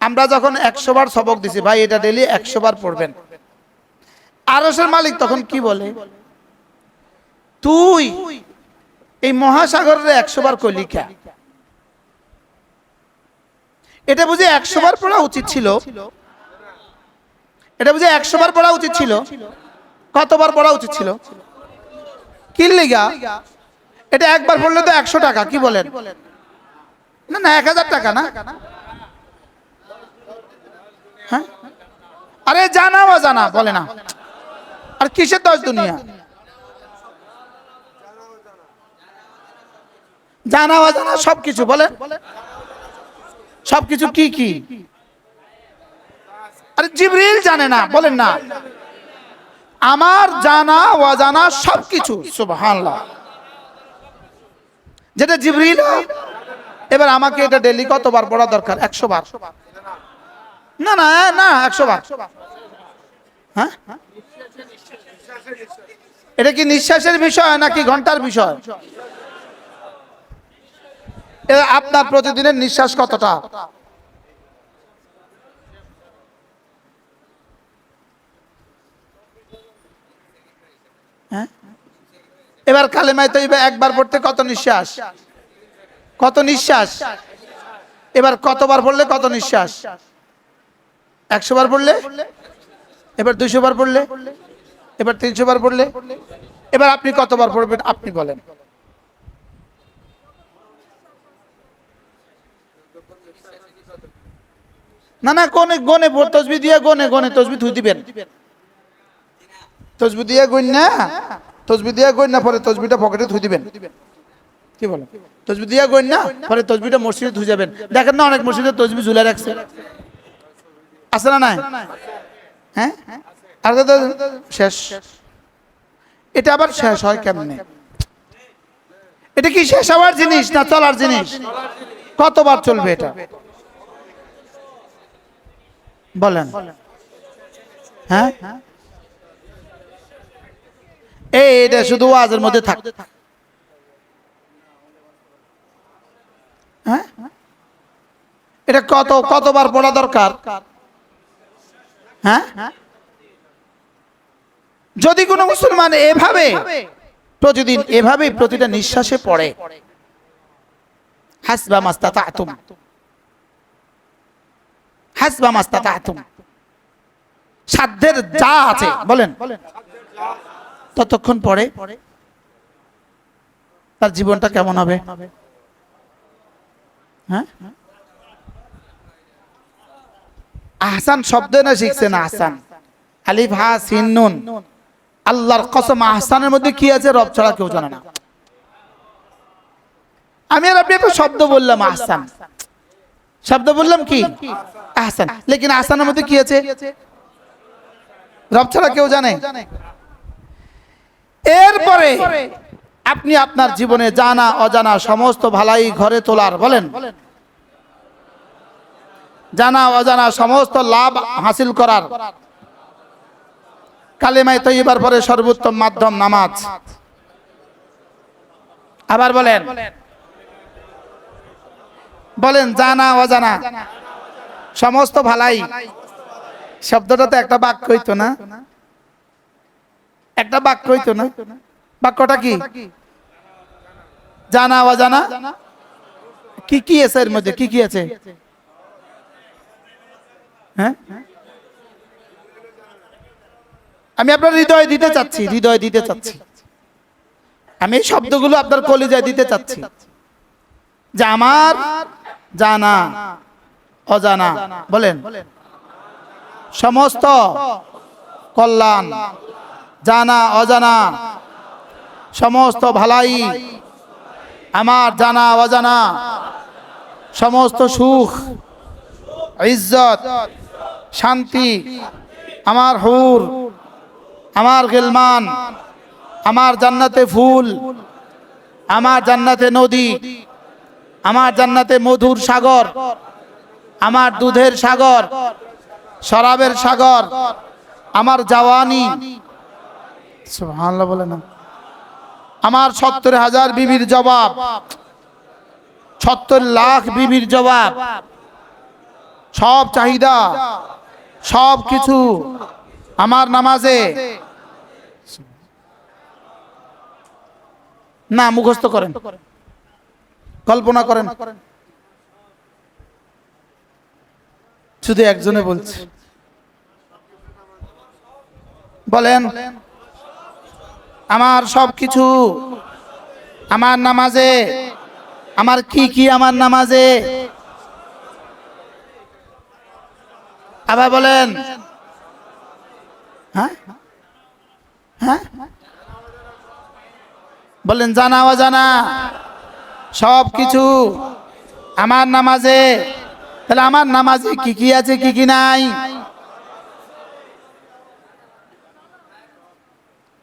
আমরা যখন 100 বার সবক দিছি, ভাই এটা ডেইলি 100 বার পড়বেন, আরশের মালিক তখন কি বলে? তুই এই মহাসাগরের 100 বার কইলি কে? এটা বুঝি 100 বার পড়া উচিত ছিল? এটা বুঝি 100 বার পড়া উচিত ছিল? কতবার পড়া উচিত ছিল? কি লিগা? এটা একবার পড়লে তো 100 টাকা, কি বলেন? না না, 1000 টাকা না? হ্যাঁ, আরে জানা অজানা বলে না, আর কিসের দশ দুনিয়া? জানা অজানা সবকিছু বলেন, সবকিছু কি কি? আরে জিবরিল জানে না, বলেন না। আমার জানা অজানা সবকিছু, সুবহানাল্লাহ। যেটা জিবরিল, এবার আমাকে এটা ডেইলি কতবার পড়া দরকার? 100 বার? না না না, 100 বার। হ্যাঁ, এটা কি নিঃশ্বাসের বিষয় নাকি ঘন্টার বিষয়? আপনার প্রতিদিনের নিঃশ্বাস কতটা? হ্যাঁ, এবার কালেমায়ে তয়্যিবা একবার পড়তে কত নিঃশ্বাস? কত নিঃশ্বাস? এবার কতবার পড়লে কত নিঃশ্বাস? 100 বার পড়লে, এবার 200 বার পড়লে, এবার 300 বার পড়লে, এবার আপনি কতবার পড়বেন আপনি বলেন? না না, গনে গনে তসবিহ দিয়ে গনে গনে তসবিহ থুই দিবেন। তসবিহ দিয়ে গণ না, তসবিহ দিয়ে গণ না, পরে তসবিহটা পকেটে থুই দিবেন, কি বলেন? তসবিহ দিয়ে গণ না, পরে তসবিহটা মসজিদে থুই যাবেন। দেখেন না অনেক মসজিদে তসবিহ ঝুলে রাখছে, আছে না নাই? হ্যাঁ, আর তো শেষ। এটা আবার শেষ হয় কেমনে? এটা কি শেষ হওয়ার জিনিস না চলার জিনিস? কতবার চলবে এটা বলেন? হ্যাঁ, এটা শুধু ওয়াজের মধ্যে থাক। হ্যাঁ, এটা কতবার পড়া দরকার? হ্যাঁ, যদি কোনো মুসলমান এভাবে প্রতিদিন এভাবে প্রতিটা নিঃশ্বাসে পড়ে, হাসবা মাস্তাতাতুম, হাসবা মাস্তাতাতুম, সাধ্যের যা আছে বলেন ততক্ষণ পড়ে, তার জীবনটা কেমন হবে? হ্যাঁ, আহসান শব্দ না শিখছে না, আহসান আলিফ হা সিন নুন। আল্লাহর কসম আহসানের মধ্যে কি আছে রব ছাড়া কেউ জানে না। আমি আর আপনি একটা শব্দ বললাম আহসান, শব্দ বললাম কি আহসান, লেকিন আহসানের মধ্যে কি আছে রব ছাড়া কেউ জানে। এরপরে আপনি আপনার জীবনে জানা অজানা সমস্ত ভালাই ঘরে তোলার, বলেন জানা অজানা সমস্ত লাভ হাসিল করার কালেমায়ে তয়্যিবার পরে সর্বোত্তম মাধ্যম নামাজ। আবার বলেন, বলেন জানা অজানা সমস্ত ভালাই। শব্দটা তো একটা বাক্য হইতো না, একটা বাক্য হইতো না। বাক্যটা কি? জানা অজানা। কি কি আছে এর মধ্যে? কি কি আছে? হ্যাঁ, আমি আপনার হৃদয় দিতে চাচ্ছি, হৃদয় দিতে চাচ্ছি। আমি এই শব্দগুলো আপনার কলিজায় দিতে চাচ্ছি যে আমার জানা অজানা, বলেন সমস্ত কল্যাণ, জানা অজানা সমস্ত ভালাই, আমার জানা অজানা সমস্ত সুখ, ইজ্জত, শান্তি, আমার হুর, আমার গিলমান, আমার জান্নাতে ফুল, আমার জান্নাতে নদী, আমার জান্নাতে মধুর সাগর, আমার দুধের সাগর, শরাবের সাগর, আমার জাওয়ানি, সুবহানাল্লাহ বলে না, আমার ৭০,০০০ বিবির জবাব, ৭০ লাখ বিবির জবাব, সব চাহিদা, সব কিছু আমার নামাজে। না মুখস্থ করেন, কল্পনা করেন। শুধু একজনে বলছে, বলেন আমার সব কিছু আমার নামাজে। আমার কি কি আমার নামাজে? আবার বলেন, হ্যাঁ হ্যাঁ বলেন জানা অজানা সব কিছু আমার নামাজে। তাহলে আমার নামাজে কি কি আছে কি কি নাই?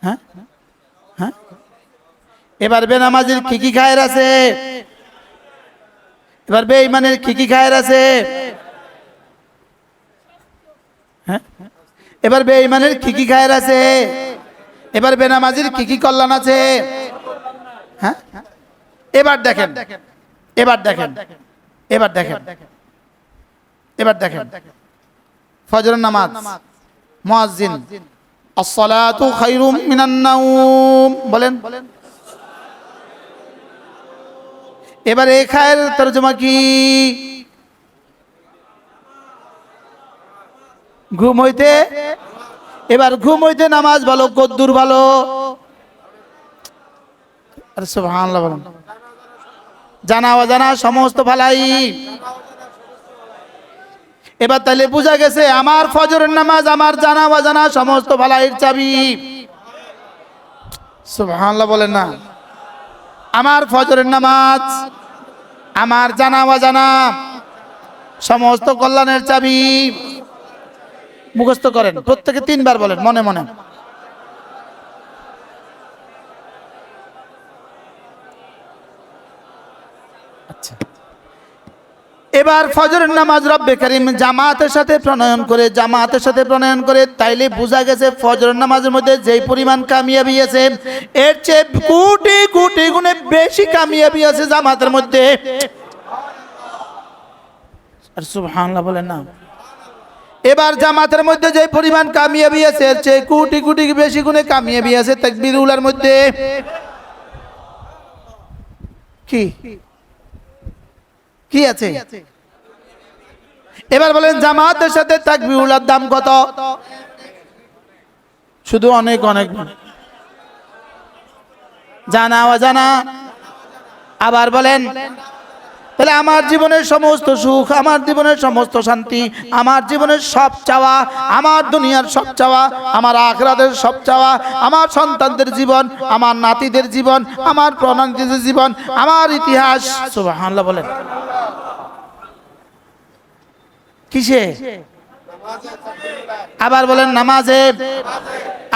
হ্যাঁ হ্যাঁ এবার বেনামাজির কি কি খায়ের আছে? এবার বেঈমানের কি কি খায়ের আছে? হ্যাঁ এবার বেঈমানের কি কি খায়ের আছে? এবার বেনামাজির কি কি কল্যাণ আছে? হ্যাঁ এবার দেখেন, এবার দেখেন, এবার দেখেন, এবার দেখেন ফজরের নামাজ, মুয়াজ্জিন আসসালাতু খায়রুম মিনান নাওম, বলেন। এবার এই খায়ের তরজমা কি? ঘুম হইতে। এবার ঘুম হইতে নামাজ ভালো, কদ্দুর ভালো? আরে সুবহানাল্লাহ বলেন। জানা অজানা সমস্ত ভালাই। এবার তাহলে বোঝা গেছে আমার ফজরের নামাজ আমার জানা অজানা সমস্ত ভালাইয়ের চাবি। সুবহানাল্লাহ বলেন না। আমার ফজরের নামাজ আমার জানা অজানা সমস্ত কল্যাণের চাবি। মুখস্থ করেন, প্রত্যেকে ৩ বার বলেন মনে মনে। আচ্ছা, এবার ফজরের নামাজ রব্বে কারীম জামাতের সাথে প্রণয়ন করে, জামাতের সাথে প্রণয়ন করে, তাইলে বোঝা গেছে ফজরের নামাজের মধ্যে যেই পরিমাণ কামিয়াবি আছে এর চেয়ে কোটি কোটি গুণে বেশি কামিয়াবি আছে জামাতের মধ্যে। আর সুবহানাল্লাহ বলেন না। এবার জামাতের মধ্যে যে পরিমাণ কামিয়াবি আছে এর চেয়ে কোটি কোটি বেশি গুণে কামিয়াবি আছে তাকবীরুলের মধ্যে। কি কি আছে? এবার বলেন জামাতের সাথে তাকবীরুলের দাম কত? শুধু অনেক অনেক। জানা অজানা। আবার বলেন তাহলে আমার জীবনের সমস্ত সুখ, আমার জীবনের সমস্ত শান্তি, আমার জীবনের সব চাওয়া, আমার দুনিয়ার সব চাওয়া, আমার আখিরাতের সব চাওয়া, আমার সন্তানদের জীবন, আমার নাতিদের জীবন, আমার প্রণালীদের জীবন, আমার ইতিহাস, সুবহানাল্লাহ বলেন, কিসে? আবার বলেন নামাজে,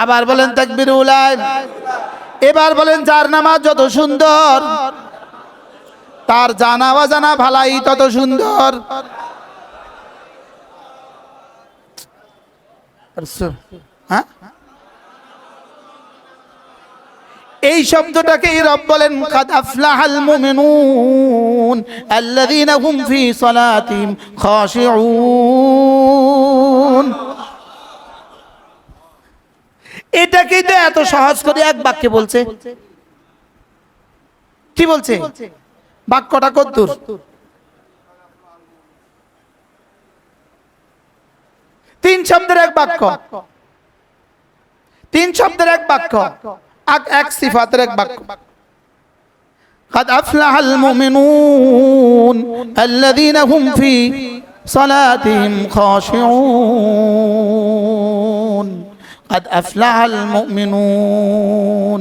আবার বলেন তাকবীরুল ইহরাম, এবার বলেন যার নামাজ যত সুন্দর তার জানা অজানা ভালাই তত সুন্দর। হ্যাঁ, এই শব্দটাকে রব বলেন কাদ আফলাহাল মুমিনুন আল্লাযীনা হুম ফি সালাতিহিম খাশিউন। এটাকে তো এত সহজ করে এক বাক্যে বলছে। কি বলছে? বাক্যটা কদ্দূর? তিন শব্দের এক বাক্য, তিন শব্দের এক বাক্য, এক সিফাতের এক বাক্য। قد أفلح المؤمنون الذين هم في صلاتهم خاشعون قد أفلح المؤمنون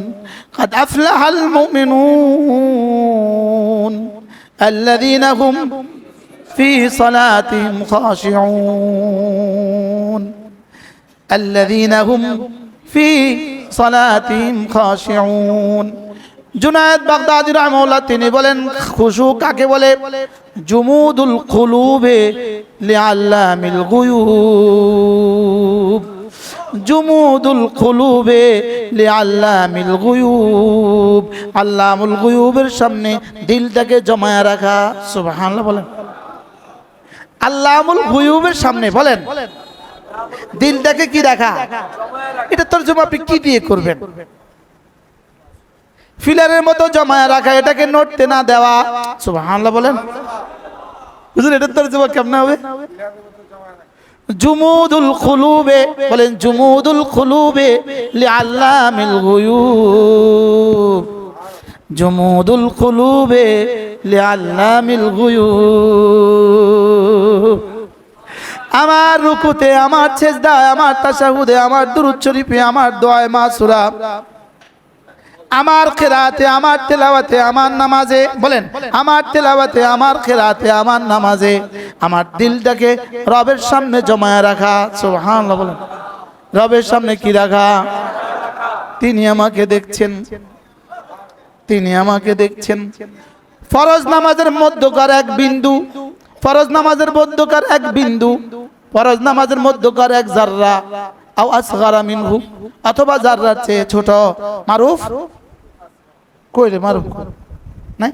قد أفلح المؤمنون الذين هم في صلاتهم خاشعون الذين هم في صلاتهم خاشعون। জুনায়েদ বাগদাদি রাহিমাহুল্লাহ তিনি বলেন খুশু কাকে বলে? জুমুদুল কুলুবে লিআল্লামিল গুয়ুব, জুমুদুল কুলুবে লিআল্লামিল গুয়ুব, আল্লামুল গুয়ুবের সামনে দিলটাকে জমায়া রাখা। সুবহানাল্লাহ বলেন। আল্লামুল গুয়ুবের সামনে বলেন দিলটাকে কি রাখা? এটা তরজমা আপনি কি দিয়ে করবেন? ফিলারের মতো জমায়া রাখা, এটাকে নড়তে না দেওয়া। সুবহানাল্লাহ বলেন। বুঝলেন এটা তরজমা কেমন হবে? জুমুদুল কুলুবে বলেন, জুমুদুল কুলুবে লিআল্লামিল গুয়ুব, জুমুদুল কুলুবে লিআল্লামিল গুয়ুব। আমার রুকুতে, আমার সিজদায়, আমার তাশাহুদে, আমার দুরূদ শরীফে, আমার দোয়ায়ে মাসুরা, আমার কিরাতে, আমার তেলাওয়াতে, আমার নামাজে, বলেন আমার তেলাওয়াতে, আমার কিরাতে, আমার নামাজে আমার দিলটাকে রবের সামনে জমায়া রাখা। সুবহানাল্লাহ বলেন। রবের সামনে কি রাখা? তিনি আমাকে দেখছেন, তিনি আমাকে দেখছেন। ফরজ নামাজের মধ্যকার এক বিন্দু, ফরজ নামাজের মধ্যকার এক বিন্দু, ফরজ নামাজের মধ্যকার এক জাররা আও আসগারা মিনহু, অথবা জাররার চেয়ে ছোট। মারুফ কইরে মারুফ নাই?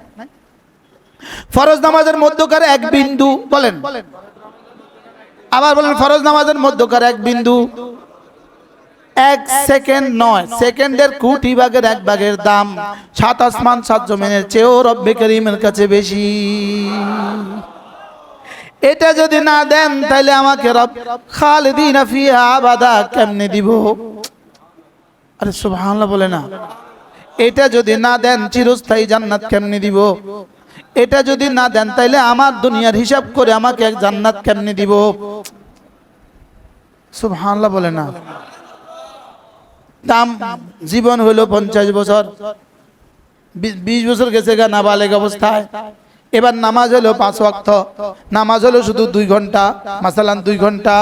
ফরজ নামাজের মধ্যকার এক বিন্দু, বলেন আবার বলেন ফরজ নামাজের মধ্যকার এক বিন্দু এক সেকেন্ড নয়, সেকেন্ডের কোটি ভাগের এক ভাগের দাম ৭ আসমান ৭ জমিনের চেয়েও রব্বে করিমের কাছে বেশি। এটা যদি না দেন তাহলে আমাকে রব খালিদিনা ফিহা আবাদা কেমনে দিব? আরে সুবহানাল্লাহ বলে না। এটা যদি না দেন চিরস্থায়ী জান্নাত কেমনে দিব? এটা যদি না দেন তাহলে আমার দুনিয়ার হিসাব করে আমাকে এক জান্নাত কেমনে দিব? সুবহানাল্লাহ বলে না। দাম জীবন হলো 50 বছর, 20 বছর গেছে গা নাবালেগ অবস্থায়। এবার নামাজ হলো 5 ওয়াক্ত, নামাজ হলো শুধু 2 ঘন্টা, মাসালান 2 ঘন্টা।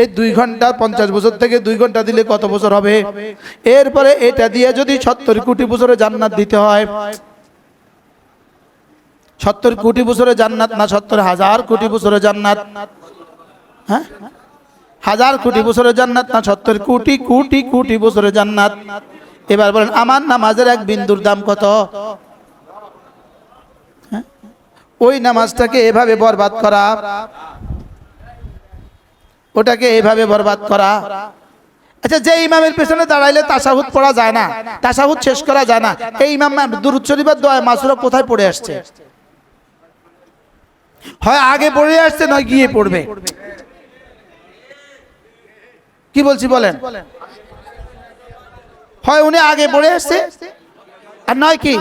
এই 2 ঘন্টা 50 বছর থেকে 2 ঘন্টা দিলে কত বছর হবে? এরপরে এটা দিয়ে যদি 70 কোটি বছরে জান্নাত দিতে হয়, 70 কোটি বছরে জান্নাত না 70,000 কোটি বছরে জান্নাত? হ্যাঁ, 1000 কোটি বছরে জান্নাত না 70 কোটি কোটি কোটি বছরে জান্নাত? এবার বলেন আমার নামাজের এক বিন্দুর দাম কত? ওই নামাজটাকে এভাবে বরবাদ করা, ওটাকে এভাবে বরবাদ করা। আচ্ছা, যে ইমামের পেছনে দাঁড়াইলে তাশাহুদ পড়া যায় না, তাশাহুদ শেষ করা যায় না, এই ইমাম দুরূদ শরীফ আর দোয়া মাসুরা কোথায় পড়ে আসছে? হয় আগে পড়ে আসছে নয় গিয়ে পড়বে। কি বলছি বলেন? হয় উনি আগে পড়ে আসছে আর নয় কি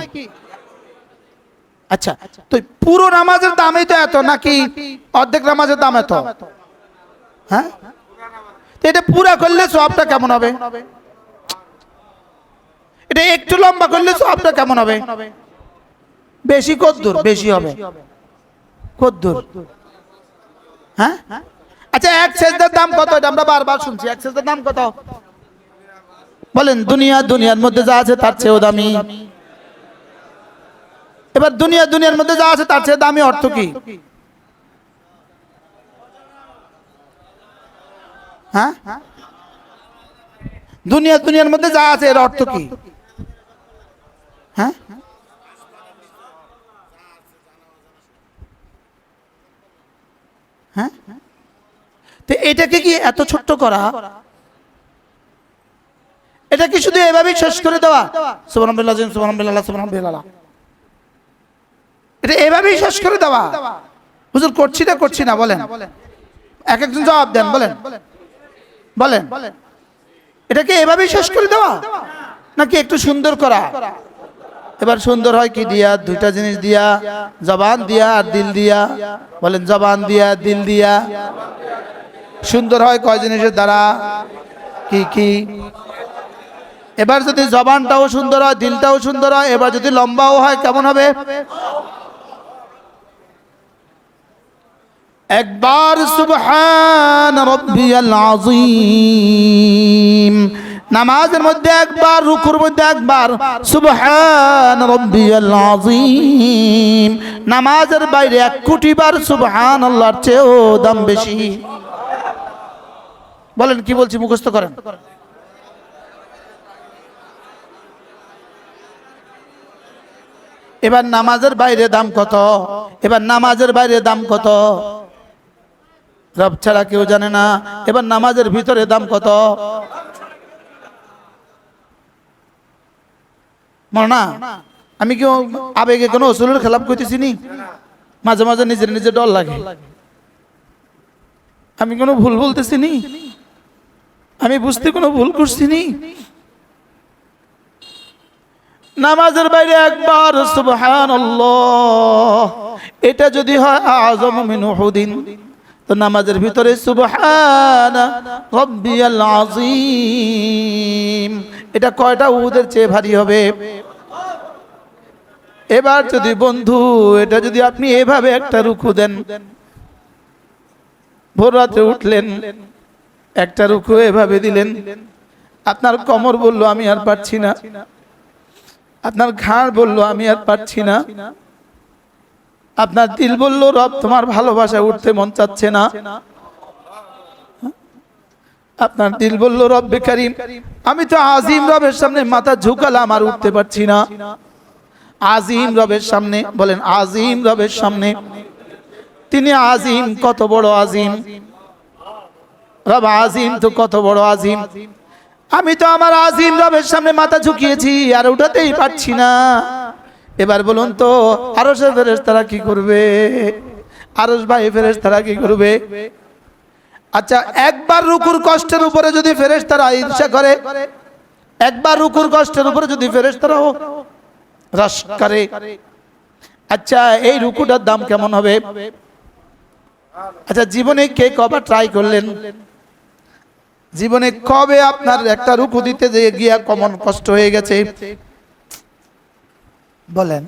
আচ্ছা, তো পুরো নামাজের দামই তো এত, নাকি অর্ধেক নামাজের দাম এত? হ্যাঁ, তো এটা পুরা করলে সওয়াবটা কেমন হবে? এটা একটু লম্বা করলে সওয়াবটা কেমন হবে? বেশি কদ্দুর বেশি হবে? কদ্দুর? হ্যাঁ, আচ্ছা, এক সেজদার দাম কত? এটা আমরা বারবার শুনছি, এক সেজদার দাম কত বলেন? দুনিয়ার মধ্যে যা আছে তার চেয়েও দামি। এবার দুনিয়ার মধ্যে যা আছে তার চেয়ে দামি অর্থ কি? হ্যাঁ, দুনিয়ার মধ্যে যা আছে এর অর্থ কি? হ্যাঁ, হ্যাঁ, তো এটাকে কি এত ছোট্ট করা? এটা কি শুধু এভাবেই শেষ করে দেওয়া? সুবহানাল্লাহ সুবহানাল্লাহ সুবহানাল্লাহ, এটা এভাবেই শেষ করে দেওয়া? হুজুর করছি না বলেন, এক একজন জবাব দেন, বলেন এটাকে এভাবেই শেষ করে দেওয়া নাকি একটু সুন্দর করা? এবার সুন্দর হয় কি দিয়া? দুইটা জিনিস দিয়া, জবান দিয়া আর দিল দিয়া। বলেন, জবান দিয়া দিল দিয়া। সুন্দর হয় কয় জিনিসের দ্বারা? কি কি? এবার যদি জবানটাও সুন্দর হয়, দিলটাও সুন্দর হয়, এবার যদি লম্বাও হয়, কেমন হবে? একবার সুবহান রাব্বিয়াল আযীম, নামাজের মধ্যে একবার, রুকুর মধ্যে একবার সুবহান রাব্বিয়াল আযীম। নামাজের বাইরে 1 কোটি বার সুবহানাল্লাহর চেয়েও দাম বেশি। বলেন, কি বলছি মুখস্থ করেন। এবার নামাজের বাইরে দাম কত? এবার নামাজের বাইরে দাম কত? রব ছাড়া কেউ জানে না। এবার নামাজের ভিতরে দাম কত? মনা, আমি কেউ আবেগে কোনো উসুলের খেলাপ করতেছি নি? মাঝে মাঝে নিজের ডর লাগে। আমি কোনো ভুল বলতেছি নি? আমি বুঝতে কোনো ভুল করছি নি? নামাজের বাইরে একবার সুবহানাল্লাহ, এটা যদি হয় আযম মিন উহুদিন, তো নামাজের ভিতরে সুবহান রাব্বিয়াল আযীম, এটা কয়টা উহুদের চেয়ে ভারী হবে? এবার যদি বন্ধু, এটা যদি আপনি এভাবে একটা রুকু দেন, ভোর রাতে উঠলেন, একটা রুকু এভাবে দিলেন, আপনার কোমর বলল আমি আর পারছি না, আপনার ঘাড় বলল আমি আর পারছি না, আপনার দিল বলল রব তোমার ভালোবাসায় উঠতে মন চাচ্ছে না, আপনার দিল বলল রব্বে কারীম আমি তো আজিম রবের সামনে মাথা ঝুঁকালাম আর উঠতে পারছি না। আজিম রবের সামনে, বলেন আজিম রবের সামনে। তিনি আজিম, কত বড় আজিম রব, আজিম তো কত বড় আজিম। আমি তো আমার আজিম রবের সামনে মাথা ঝুঁকিয়েছি আর উঠাতেই পারছি না। এবার বলুন তো আরশের ফেরেশতারা কি করবে? আরশ ভাই ফেরেশতারা কি করবে? আচ্ছা, একবার রুকুর কষ্টের উপরে যদি ফেরেশতারা ঈর্ষা করে, একবার রুকুর কষ্টের উপরে যদি ফেরেশতারাও রস করে, আচ্ছা এই রুকুটার দাম কেমন হবে? আচ্ছা, জীবনে কে কবার ট্রাই করলেন? জীবনে কবে আপনার একটা রুকু দিতে গিয়া কমন কষ্ট হয়ে গেছে? বলেন।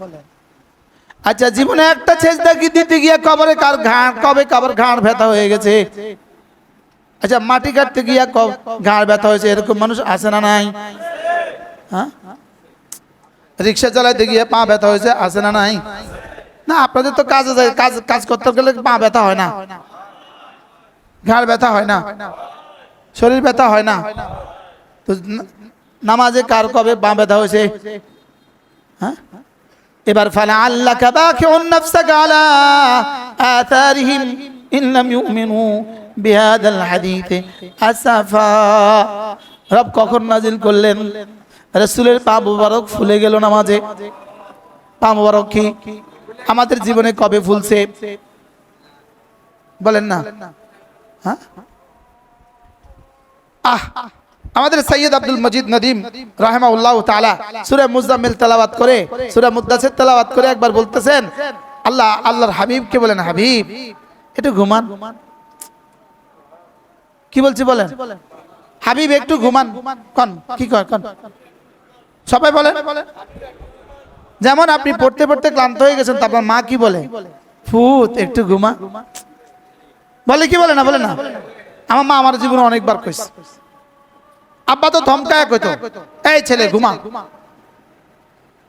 আচ্ছা, জীবনে একটা সেজদা কি দিতে গিয়া কবে কার ঘাড় ব্যথা হয়ে গেছে? আচ্ছা, মাটি কাটতে গিয়া ঘাড় ব্যথা হয়েছে, এরকম মানুষ আছে না নাই? হ্যাঁ, রিক্সা চালাইতে গিয়ে পা ব্যথা হয়েছে, আছে না নাই? না, আপনাদের তো কাজে যায়, কাজ করতে গেলে পা ব্যথা হয় না, ঘাড় ব্যথা হয় না, শরীর ব্যথা হয় না। তো নামাজে কার কবে পা ব্যথা হয়েছে? হ্যাঁ, এবার ফালা আল্লাকা বাকিউন নাফসাকা আলা আথারিহিম ইন লাম ইউমিনু বিহাদাল হাদিসে আসাফা। রব কখন নাজিল করলেন? রাসূলের পা মুবারক ফুলে গেল নামাজে। পা মুবারক কি আমাদের জীবনে কবে ফুলছে? বলেন না। হ্যাঁ, আমাদের সৈয়দ আব্দুল মজিদ নদীম রাহিমাহুল্লাহ তাআলা সূরা মুজাম্মিল তেলাওয়াত করে, সূরা মুদ্দাসির তেলাওয়াত করে একবার বলতেছেন, আল্লাহর হাবিবকে বলেন, হাবিব একটু ঘুমান। কি বলছি বলেন? হাবিব একটু ঘুমান। কোন কি কয়? কোন সবাই বলেন। যেমন আপনি পড়তে পড়তে ক্লান্ত হয়ে গেছেন, তারপর মা কি বলে? ফুত একটু ঘুমা। বলে কি বলে না? বলে না? আমার মা আমার জীবনে অনেকবার কইছে। আব্বা তো ধমকায় কইতো, এই ছেলে ঘুমা,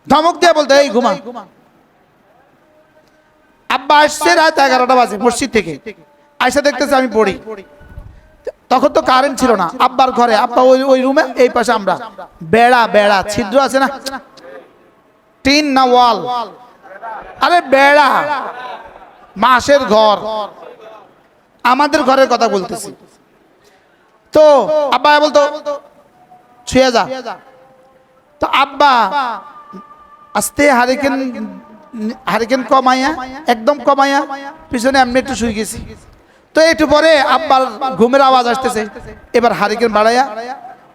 ধমক দিয়ে বলতো এই ঘুমা। আব্বা আসছে রাত 11টা বাজে মসজিদ থেকে, আয়সা দেখতেছে আমি পড়ি। তখন তো কারেন্ট ছিল না আব্বার ঘরে, আব্বা ওই রুমে, এই পাশে আমরা। বেড়া ছিদ্র আছে না, টিন না ওয়াল, আরে বেড়া, মাসের ঘর, আমাদের ঘরের কথা বলতেছি। তো আব্বা বলতো ছুঁয়ে যা। তো আব্বা আস্তে হারিকেন কমাইয়া, একদম কমাইয়া পিছনে এমনি একটু শুয়ে গেছি। তো একটু পরে আব্বার ঘুমের আওয়াজ আসতেছে, এবার হারিকেন বাড়াইয়া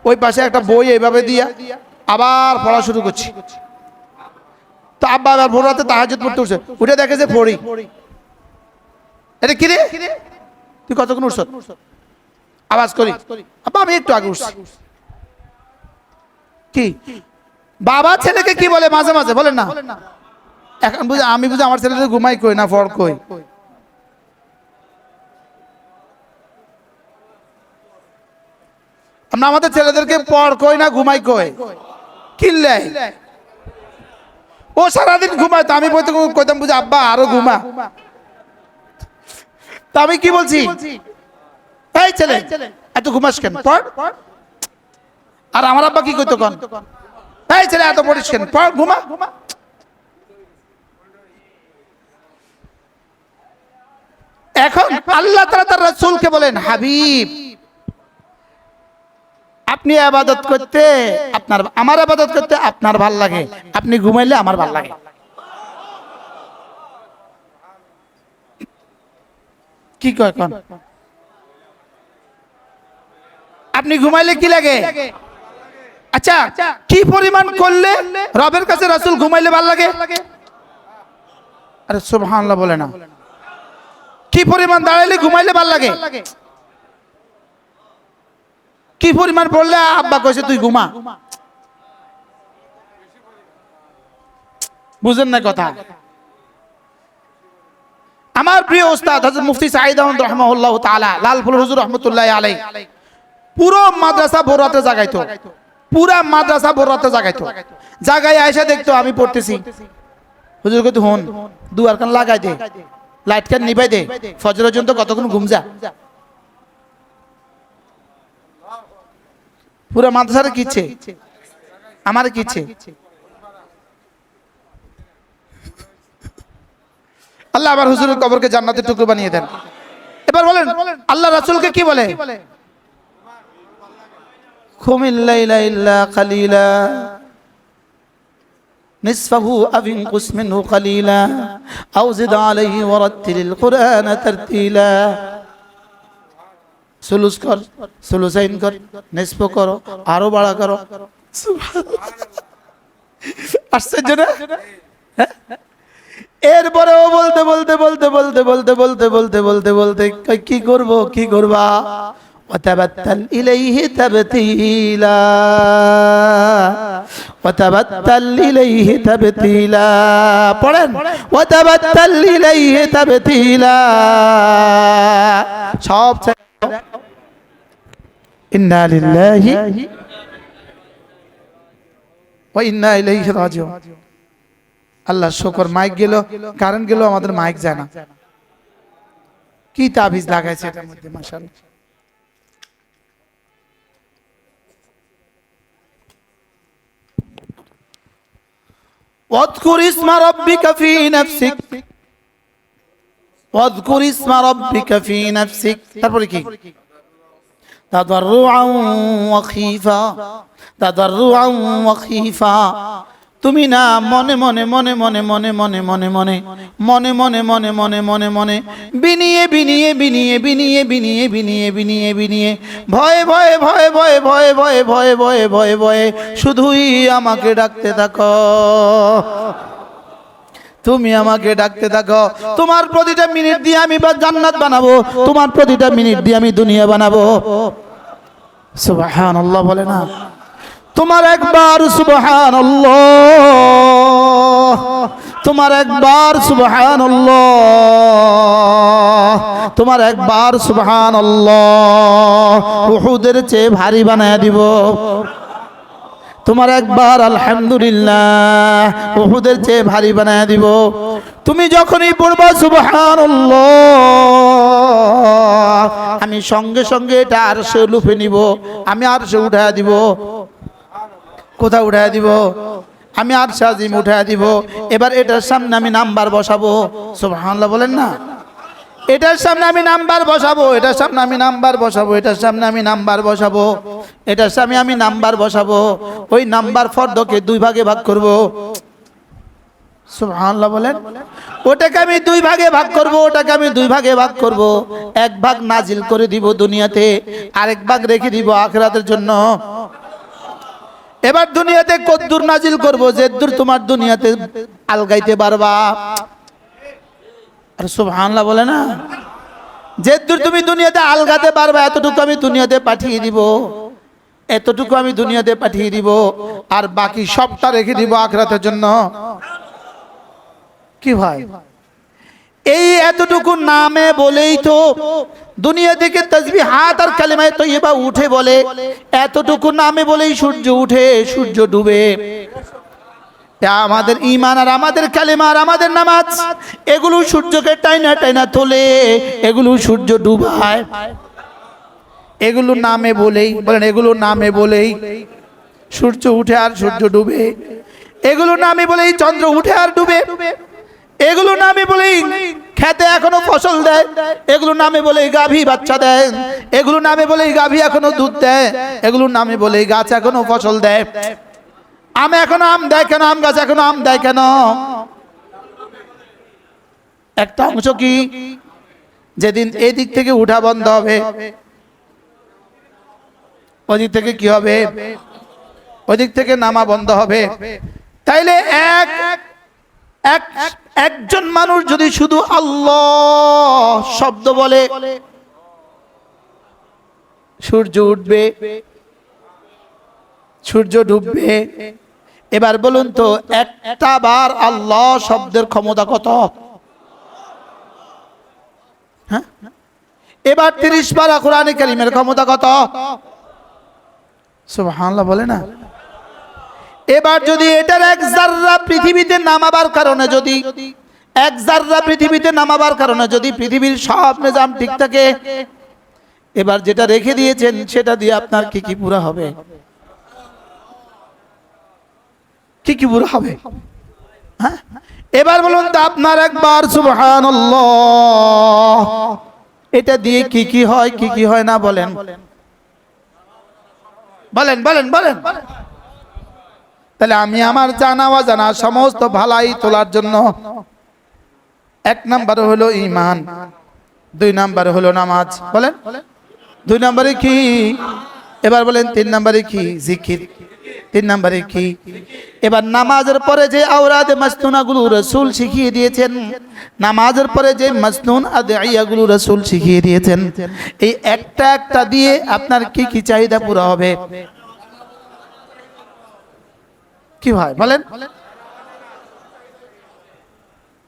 ওই পাশে একটা বই এইভাবে দিয়া আবার পড়া শুরু করছি। তো আব্বা আবার ভোর রাতে তাহাজ্জুদ পড়তে উঠছে, উঠে দেখে যে পড়ি। এটা কি রে, তুই কতক্ষণ উঠছ? আওয়াজ করি, আব্বা আমি একটু আগে উঠছি। কি বাবা ছেলেকে কি বলে মাঝে মাঝে বলেন না? এখন বুঝে আমি বুঝে আমার ছেলেটা ঘুমাই কই না ফর কই। আমরা আমাদের ছেলেদেরকে পড় কই না ঘুমাই কই, কিনলে ও সারাদিন ঘুমায়। তো আমি বলতে কইতাম বুঝে আব্বা আরো ঘুমা। তা আমি কি বলছি, এই ছেলে এত ঘুমাস কেন, পড়। আর আমার আব্বা কি কইতো, কোন এই ছেলে এত পড়িস কেন, পড় ঘুমা। এখন আল্লাহ তাআলা তার রাসূলকে বলেন, হাবিব আপনি ইবাদত করতে আমার ইবাদত করতে আপনার ভাল লাগে, আপনি ঘুমাইলে আমার ভাল লাগে। কি কয়? কোন আপনি ঘুমাইলে কি লাগে? আচ্ছা কি পরিমাণ করলে রবের কাছে রাসূল ঘুমাইলে ভাল লাগে? আরে সুবহানাল্লাহ বলে না। কি পরিমাণ দাঁড়াইলে ঘুমাইলে ভাল লাগে? কি পরিমাণ পড়লে আব্বা কইছে তুই ঘুমা? বুঝেন না কথা? আমার প্রিয় উস্তাদ হযরত মুফতি সাঈদ আহমদ রাহমাহুল্লাহ তাআলা লালপুর হুজুর রাহমাতুল্লাহি আলাইহি পুরো মাদ্রাসা ভোররাতে জাগাইতো, পুরা মাদ্রাসা ভোররাতে জাগাইতো। জাগাই আয়েশা দেখতো আমি পড়তেছি, হুজুর কইতো হন দুয়ার কান লাগাই দে, লাইট কান নিভাই দে, ফজর পর্যন্ত কতক্ষণ ঘুম যা। পুরা মাদ্রাসারে কিচ্ছে, আমার কিচ্ছে। আল্লাহ আমার হুজুরের কবরকে জান্নাতের টুকরো বানিয়ে দেন। এবার বলেন আল্লাহ রাসূলকে কি বলে? কুমিল লাইলা ইল্লা কালিলা নিসফাহু আও ইনকুস মিনহু কালিলা আও জিদ আলাইহি ওয়ারাত্তিলিল কুরআনা তারতিলা। সুলুস কর, সুলুসাইন কর, নিসফ করো, আরো বাড়া করো। আশ্চর্য না? এরপরেও বলতে বলতে বলতে বলতে বলতে বলতে বলতে বলতে বলতে কি করব, কি করবা? ওয়াতাবাত্তাল ইলাইহি তাবতিলা, ওয়াতাবাত্তাল ইলাইহি তাবতিলা। পড়েন ওয়াতাবাত্তাল ইলাইহি তাবতিলা। সব ইন্না লিল্লাহি ওয়া ইন্না ইলাইহি রাজিউন। আল্লাহ শুকর, মাইক গেল, কারেন্ট গেল, আমাদের মাইক যায় না। কি তাবিজ লাগাইছে এটার মধ্যে, মাশাআল্লাহ। ওয়াযকুর ইসমা রাব্বিকা ফি নাফসিক, ওয়াযকুর ইসমা রাব্বিকা ফি নাফসিক। তারপরে কি? তাদাররুআন ওয়া খীফা, তাদাররুআন ওয়া খীফা তুমি না মনে মনে মনে মনে মনে মনে মনে মনে মনে মনে মনে মনে মনে মনে বিনিয়ে বিনিয়ে বিনিয়ে বিনিয়ে বিনিয়ে বিনিয়ে বিনিয়ে বিনিয়ে ভয়ে ভয়ে ভয়ে ভয়ে ভয়ে ভয়ে ভয়ে ভয়ে ভয়ে ভয়ে শুধুই আমাকে ডাকতে থাকো, তুমি আমাকে ডাকতে থাকো। তোমার প্রতিটা মিনিট দিয়ে আমি জান্নাত বানাবো, তোমার প্রতিটা মিনিট দিয়ে আমি দুনিয়া বানাবো। সুবহানাল্লাহ বলে না? তোমার একবার সুবহানাল্লাহ, তোমার একবার সুবহানাল্লাহ, তোমার একবার সুবহানাল্লাহ উহুদের চেয়ে ভারী বানায় দিব। তোমার একবার আলহামদুলিল্লাহ উহুদের চেয়ে ভারী বানায় দিব। তুমি যখনই পড়বা সুবহানাল্লাহ, আমি সঙ্গে সঙ্গে এটা আরশে লুফে নিব, আমি আরশে উঠায় দিব। কোথায় উঠায় দিব? আমি আরশে আজিম উঠায় দিব। এবার এটার সামনে আমি নাম্বার বসাবো। সুবহানাল্লাহ বলেন না? এটার সামনে আমি নাম্বার বসাবো, এটার সামনে আমি নাম্বার বসাবো, এটার সামনে আমি নাম্বার বসাবো, এটার সামনে আমি নাম্বার বসাবো। ওই নাম্বার ফর্দকে দুই ভাগে ভাগ করব। সুবহানাল্লাহ বলেন? ওটাকে আমি দুই ভাগে ভাগ করব, ওটাকে আমি দুই ভাগে ভাগ করব। এক ভাগ নাজিল করে দিব দুনিয়াতে, আরেক ভাগ রেখে দিব আখিরাতের জন্য। এবার দুনিয়াতে কদ্দুর নাজিল করব, যেদ্দুর তোমার দুনিয়াতে আলগাইতে পারবা। আর সুবহানাল্লাহ বলে না? যেদ্দুর তুমি দুনিয়াতে আলগাতে পারবা এতটুকু আমি দুনিয়াতে পাঠিয়ে দিব, এতটুকু আমি দুনিয়াতে পাঠিয়ে দিব, আর বাকি সবটা রেখে দিব আখিরাতের জন্য। কি ভাই, এই এতটুকু নামে বলেই তো দুনিয়া থেকে তাসবিহাত আর কালিমায়ে তয়্যিবা উঠে বলে। এতটুকু নামে বলেই সূর্য উঠে, সূর্য ডুবে। আমাদের ঈমান আর আমাদের কালিমা আর আমাদের নামাজ, এগুলো সূর্যকে টাইনা টাইনা তোলে, এগুলো সূর্য ডুবায়। এগুলো নামে বলেই, বলেন এগুলো নামে বলেই সূর্য উঠে আর সূর্য ডুবে। এগুলো নামে বলেই চন্দ্র উঠে আর ডুবে। এগুলো নামে বলেই খেতে এখনো ফসল দেয়। এগুলো নামে বলেই গাভী বাচ্চা দেয়। এগুলো নামে বলেই গাভী এখনো দুধ দেয়। এগুলো নামে বলেই গাছ এখনো ফসল দেয়। আম এখনো আম দেয় কেন? আম গাছ এখনো আম দেয় কেন? একটা অংশ কি, যেদিন এই দিক থেকে উঠা বন্ধ হবে, ওদিক থেকে কি হবে? ওদিক থেকে নামা বন্ধ হবে। তাইলে একজন মানুষ যদি শুধু আল্লাহ শব্দ বলে, সূর্য উঠবে, সূর্য ডুববে। এবার বলুন তো, একটা বার আল্লাহ শব্দের ক্ষমতা কত? হ্যাঁ, এবার 30 বার কোরআনে কারীমের ক্ষমতা কত? সুবহানাল্লাহ বলে না? এবার যদি এটার এক জাররা পৃথিবীতে নামাবার কারণে, যদি এক জাররা পৃথিবীতে নামাবার কারণে যদি পৃথিবীর সব নিজাম ঠিক থাকে, এবার যেটা রেখে দিয়েছেন সেটা দিয়ে আপনার কি কি পুরা হবে? কি কি পুরা হবে? হ্যাঁ, এবার বলুন তো আপনার একবার সুবহানাল্লাহ এটা দিয়ে কি কি হয়, কি কি হয় না? বলেন বলেন বলেন বলেন। তাহলে আমি আমার জানা অজানা সমস্ত ভালাই তোলার জন্য এক নাম্বার হলো ঈমান, দুই নাম্বার হলো নামাজ। বলেন দুই নম্বরে কি? এবার বলেন তিন নম্বরে কি? জিকির। তিন নম্বরে কি? এবার নামাজের পরে যে আওরাদে মাসনুনাগুলো রাসূল শিখিয়ে দিয়েছেন, নামাজের পরে যে মাসনুন আদিয়াগুলো রাসূল শিখিয়ে দিয়েছেন, এই একটা একটা দিয়ে আপনার কি কি চাহিদা পুরো হবে? কি ভাই বলেন?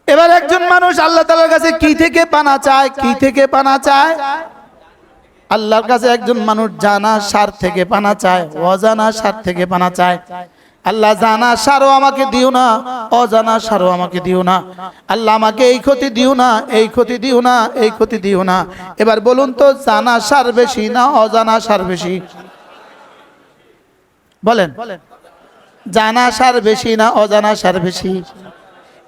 এবার একজন মানুষ আল্লাহ তাআলার কাছে কি থেকে পানা চায়? কি থেকে পানা চায়? আল্লাহর কাছে একজন মানুষ জানা সার থেকে পানা চায়, অজানা সার থেকে পানা চায়। আল্লাহ জানা সারও আমাকে দিও না, অজানা সারও আমাকে দিও না। আল্লাহ আমাকে এই ক্ষতি দিও না, এই ক্ষতি দিও না, এই ক্ষতি দিও না। এবার বলুন তো, জানা সার বেশি না অজানা সার বেশি? বলেন, জানা সার বেশি না অজানা সার বেশি?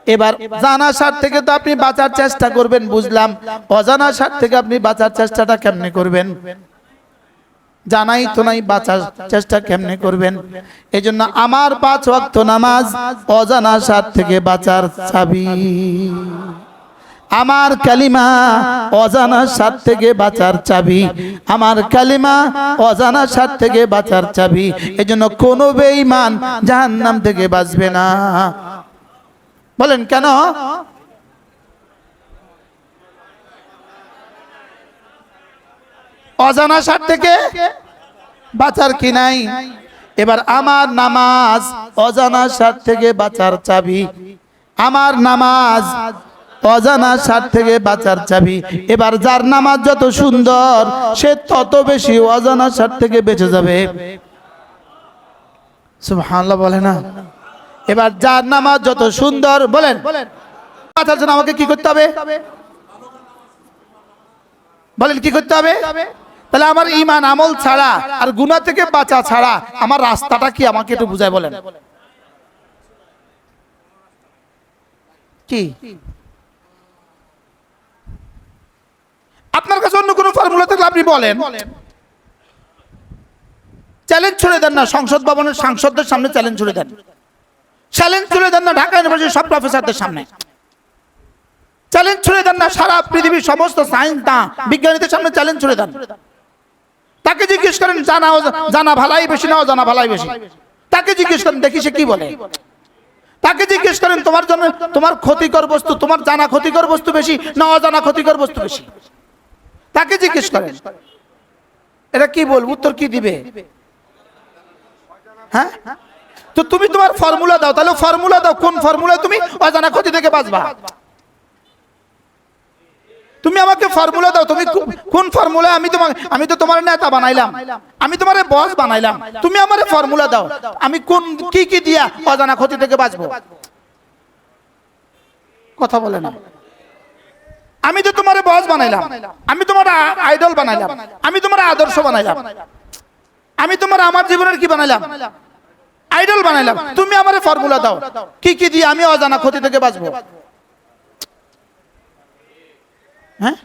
এবার জানা সার থেকে তো আপনি বাঁচার চেষ্টা করবেন, বুঝলাম। অজানা সার থেকে আপনি বাঁচার চেষ্টাটা কেমনে করবেন? জানাই তো নাই বাঁচার চেষ্টা কেমনে করবেন। এজন্য আমার 5 ওয়াক্ত নামাজ অজানা সাত থেকে বাঁচার চাবি। আমার কালিমা অজানা সাত থেকে বাঁচার চাবি। আমার কালিমা অজানা সাত থেকে বাঁচার চাবি। এজন্য কোনো বেঈমান জাহান্নাম থেকে বাঁচবে না। বলেন কেন? অজানা সাত থেকে বাঁচার কি নাই? এবার আমার নামাজ অজানা সাত থেকে বাঁচার চাবি। আমার নামাজ অজানা সাত থেকে বাঁচার চাবি। এবার যার নামাজ যত সুন্দর সে তত বেশি অজানা সাত থেকে বেঁচে যাবে। সুবহানাল্লাহ বলে না? এবার যার নামাজ যত সুন্দর, বলেন বাঁচার জন্য আমাকে কি করতে হবে? বলেন কি করতে হবে? তাহলে আমার ঈমান আমল ছাড়া আর গুনাহ থেকে বাঁচা ছাড়া আমার রাস্তাটা কি আমাকে একটু বুঝায় বলেন। কি আপনার কাছে অন্য কোনো ফর্মুলা থাকলে আপনি বলেন। চ্যালেঞ্জ ছুড়ে দেন না, সংসদ ভবনের সাংসদদের সামনে চ্যালেঞ্জ ছুড়ে দেন। চ্যালেঞ্জ ছুড়ে দেন না ঢাকা ইউনিভার্সিটির সব প্রফেসরদের সামনে। চ্যালেঞ্জ ছুড়ে দেন না সারা পৃথিবীর সমস্ত সায়েন্স না বিজ্ঞানীদের সামনে চ্যালেঞ্জ ছুড়ে দেন। তাকে জিজ্ঞেস করেন জানা ভালাই বেশি না অজানা ভালাই বেশি। তাকে জিজ্ঞেস করেন দেখি সে কি বলে। তাকে জিজ্ঞেস করেন তোমার জন্য তোমার ক্ষতিকর বস্তু, তোমার জানা ক্ষতিকর বস্তু বেশি না অজানা ক্ষতিকর বস্তু বেশি। তাকে জিজ্ঞেস করেন। এটা কি বল, উত্তর কি দিবে? হ্যাঁ, তো তুমি তোমার ফর্মুলা দাও। তাহলে ফর্মুলা দাও, কোন ফর্মুলা তুমি অজানা ক্ষতি থেকে বাঁচবা? তুমি আমাকে ফর্মুলা দাও, তুমি কোন ফর্মুলা? আমি তো তোমার নেতা বানাইলাম, আমি তোমার বস বানাইলাম, তুমি আমার ফর্মুলা দাও, আমি কোন কি দিয়া অজানা ক্ষতি থেকে বাঁচবো? কথা বলে না। আমি তো তোমার বস বানাইলাম, আমি তোমার আইডল বানাইলাম, আমি তোমার আদর্শ বানাইলাম, আমি তোমার আমার জীবনের কি বানাইলাম? আইডল বানাইলাম। তুমি আমার ফর্মুলা দাও কি দিয়ে আমি অজানা ক্ষতি থেকে বাঁচবো? হ্যাঁ,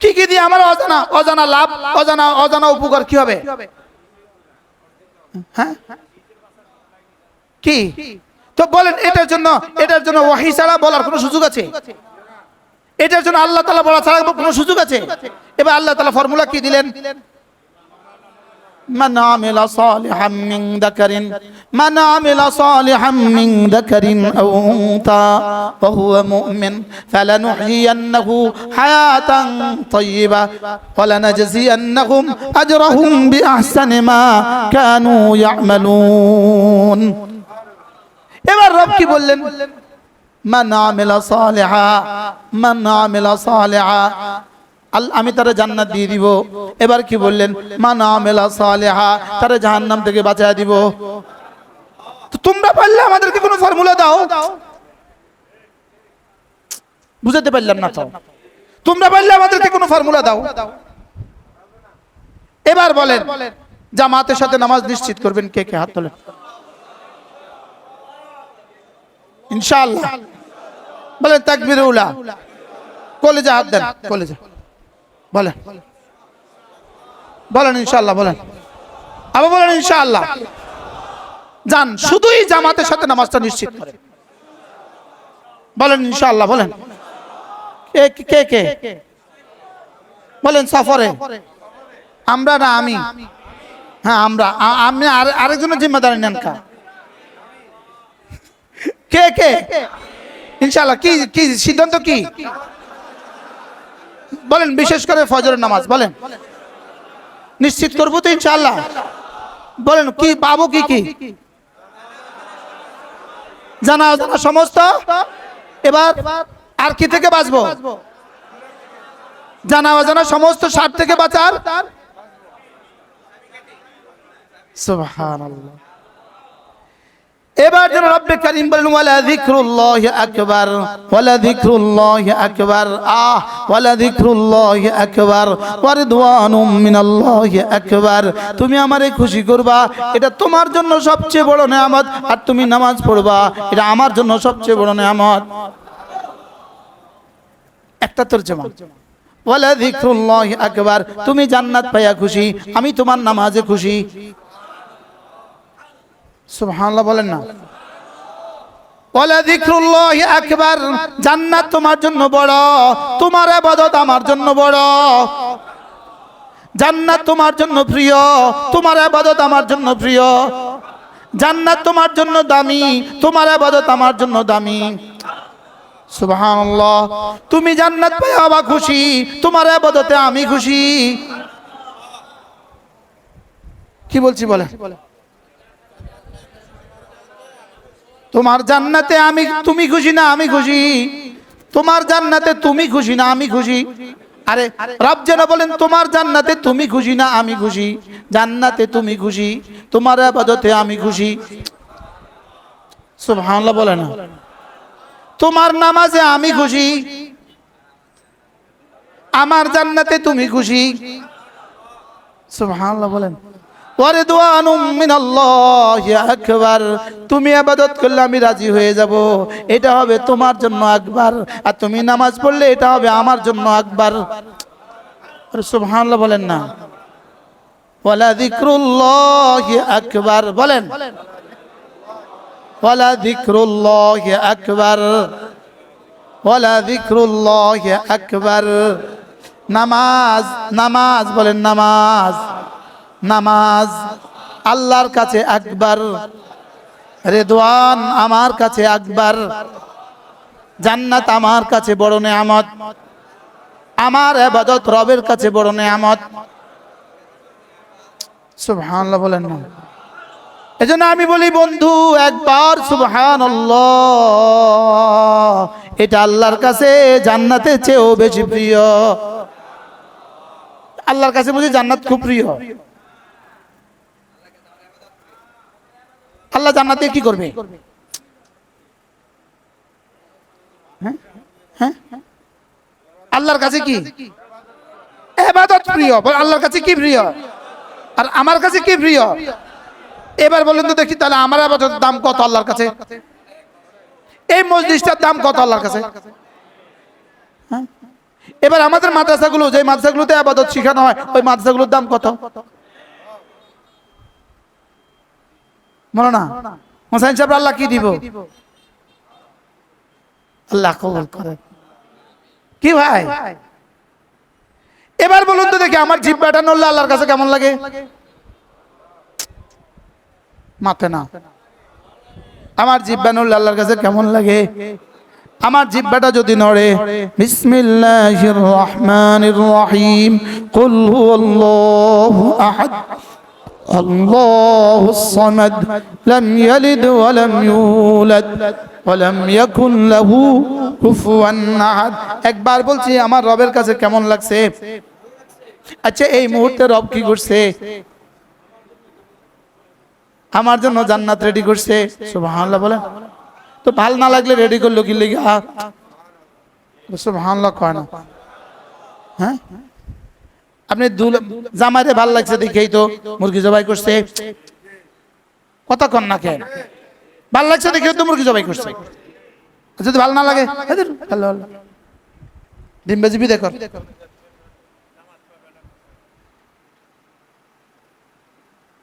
কি দিয়ে আমার অজানা লাভ, অজানা উপকার কি হবে? হ্যাঁ, কি তো বলেন? এটার জন্য ওয়াহী ছাড়া বলার কোনো সুযোগ আছে? এটার জন্য আল্লাহ তাআলা বলা ছাড়া কোনো সুযোগ আছে? এবার আল্লাহ তাআলা ফর্মুলা কি দিলেন? من عمل صالحا من ذكر أو أنثى وهو مؤمن فلنحيينه حياة طيبة ولنجزينهم أجرهم بأحسن ما كانوا يعملون। এবার রব কি বললেন? মান আমিলা সালিহা, আমি তারা জান্নাত দিয়ে দিব। এবার কি বললেন? মান আমিলা সালিহা, তারা জাহান্নাম থেকে বাঁচায় দিব। তো তোমরা পারলে আমাদেরকে কোনো ফর্মুলা দাও। বুঝাতে পারলাম না তো? তোমরা পারলে আমাদেরকে কোনো ফর্মুলা দাও। এবার বলেন জামাতের সাথে নামাজ নিশ্চিত করবেন কে কে? হাত তোলেন ইনশাআল্লাহ। বলেন তাকবীরে উলা। কলেজে হাত দেন, কলেজে বলেন ইনশাআল্লাহ। বলেন আবার বলেন ইনশাআল্লাহ। যান, শুধুই জামাতের সাথে নামাজটা নিশ্চিত করেন। বলেন ইনশাআল্লাহ। বলেন কে বলেন সফরে? আমরা না আমি? হ্যাঁ আমরা। আপনি আরেকজনের জিম্মাদারি নেন। কে ইনশাআল্লাহ? কি সিদ্ধান্ত কি বলেন? বিশেষ করে ফজরের নামাজ বলেন নিশ্চিত করবো তো ইনশাআল্লাহ। বলেন কি পাবো? কি জানা সমস্ত। এবার আর কি থেকে বাঁচবো? জানা অজানা সমস্ত সাত থেকে বাঁচার। সুবহানাল্লাহ। এবার যেন রব্বে কারীম বলেন ওয়ালা যিকরুল্লাহি আকবার, ওয়ালা যিকরুল্লাহি আকবার, ওয়ালা যিকরুল্লাহি আকবার ওয়া রিদওয়ানুম মিনাল্লাহি আকবার। তুমি আমারে খুশি করবা, এটা তোমার জন্য সবচেয়ে বড় নেয়ামত। আর তুমি নামাজ পড়বা, এটা আমার জন্য সবচেয়ে বড় নেয়ামত। একটা তরজমা। ওয়ালা যিকরুল্লাহি আকবার। তুমি জান্নাত পাইয়া খুশি, আমি তোমার নামাজে খুশি। সুবহানাল্লাহ বলেন না। ওয়ালা যিকরুল্লাহি আকবার, জান্নাত তোমার জন্য বড়, তোমার ইবাদত আমার জন্য বড়। জান্নাত তোমার জন্য প্রিয়, তোমার ইবাদত আমার জন্য প্রিয়। জান্নাত তোমার জন্য দামি, তোমার ইবাদত আমার জন্য দামি। সুবহানাল্লাহ। তুমি জান্নাত পেয়ে হবা খুশি, তোমার ইবাদতে আমি খুশি। কি বলছি বলে, তোমার জান্নাতে তুমি খুশি না আমি খুশি, তোমার জান্নাতে তুমি খুশি না আমি খুশি। আরে রব যেন বলেন তোমার জান্নাতে তুমি খুশি না আমি খুশি, জান্নাতে তুমি খুশি, তোমার ইবাদতে আমি খুশি। সুবহানাল্লাহ বলে না। তোমার নামাজে আমি খুশি, আমার জান্নাতে তুমি খুশি। সুবহানাল্লাহ বলেন। ওয়া রিদওয়ানুম মিনাল্লাহি আকবার, তুমি ইবাদত করলে আমি রাজি হয়ে যাব, এটা হবে তোমার জন্য আকবার। আর তুমি নামাজ পড়লে এটা হবে আমার জন্য আকবার। আরে সুবহানাল্লাহ বলেন না। ওয়ালা যিকরুল্লাহি আকবার বলেন। ওয়ালা যিকরুল্লাহি আকবার, ওয়ালা যিকরুল্লাহি আকবার। নামাজ, নামাজ বলেন, নামাজ, নামাজ আল্লাহর কাছে আকবার, রিদওয়ান আমার কাছে আকবার, জান্নাত আমার কাছে বড় নেয়ামত, আমার ইবাদত রবের কাছে বড় নেয়ামত। সুবহানাল্লাহ বলেন না। এজন্য আমি বলি বন্ধু, একবার সুবহানাল্লাহ, এটা আল্লাহর কাছে জান্নাতের চেয়েও বেশি প্রিয়। আল্লাহর কাছে বুঝি জান্নাত খুব প্রিয়। আল্লাহ জান্নাতে কি করবে? হ্যাঁ হ্যাঁ, আল্লাহর কাছে কি ইবাদত প্রিয়, আল্লাহর কাছে কি প্রিয়, আর আমার কাছে কি প্রিয়? এবার বলেন তো দেখি, তাহলে আমার ইবাদতের দাম কত আল্লাহর কাছে? এই মজলিসটার দাম কত আল্লাহর কাছে? হ্যাঁ, এবার আমাদের মাদ্রাসাগুলো, যে মাদ্রাসাগুলোতে ইবাদত শেখানো হয়, ওই মাদ্রাসাগুলোর দাম কত? মনে না? হোসেন সাহেব আল্লাহ কি দিব? আল্লাহ কবুল করে। কি ভাই, এবার বলুন তো দেখি, আমার জিহ্বাটা নড়লে আল্লাহর কাছে কেমন লাগে? মাথে না। আমার জিহ্বা নড়লে আল্লাহর কাছে কেমন লাগে? আমার জিহ্বাটা যদি নড়ে, বিসমিল্লাহির রহমানির রহিম, কুল হুয়াল্লাহু আহাদ, আল্লাহুস সামাদ, লাম ইয়ালিদ ওয়া লাম ইউলাদ ওয়া লাম ইয়াকুন লাহু কুফুয়ান আহাদ। একবার বলছি আমার রবের কাছে কেমন লাগছে? আচ্ছা, এই মুহূর্তে রব কি করছে? আমার জন্য জান্নাত রেডি করছে। সুবহানাল্লাহ বলেন। তো ভাল না লাগলে রেডি করলো কি লাগা? সুবহানাল্লাহ কয় না। হ্যাঁ, আপনি জামাইরে ভাল লাগছে দেখেই তো মুরগি জবাই করছে। কতক্ষণ না খেয়ে ভাল লাগছে দেখে তো মুরগি জবাই করছে। যদি ভাল না লাগে ডিম ভাজি বিদে কর।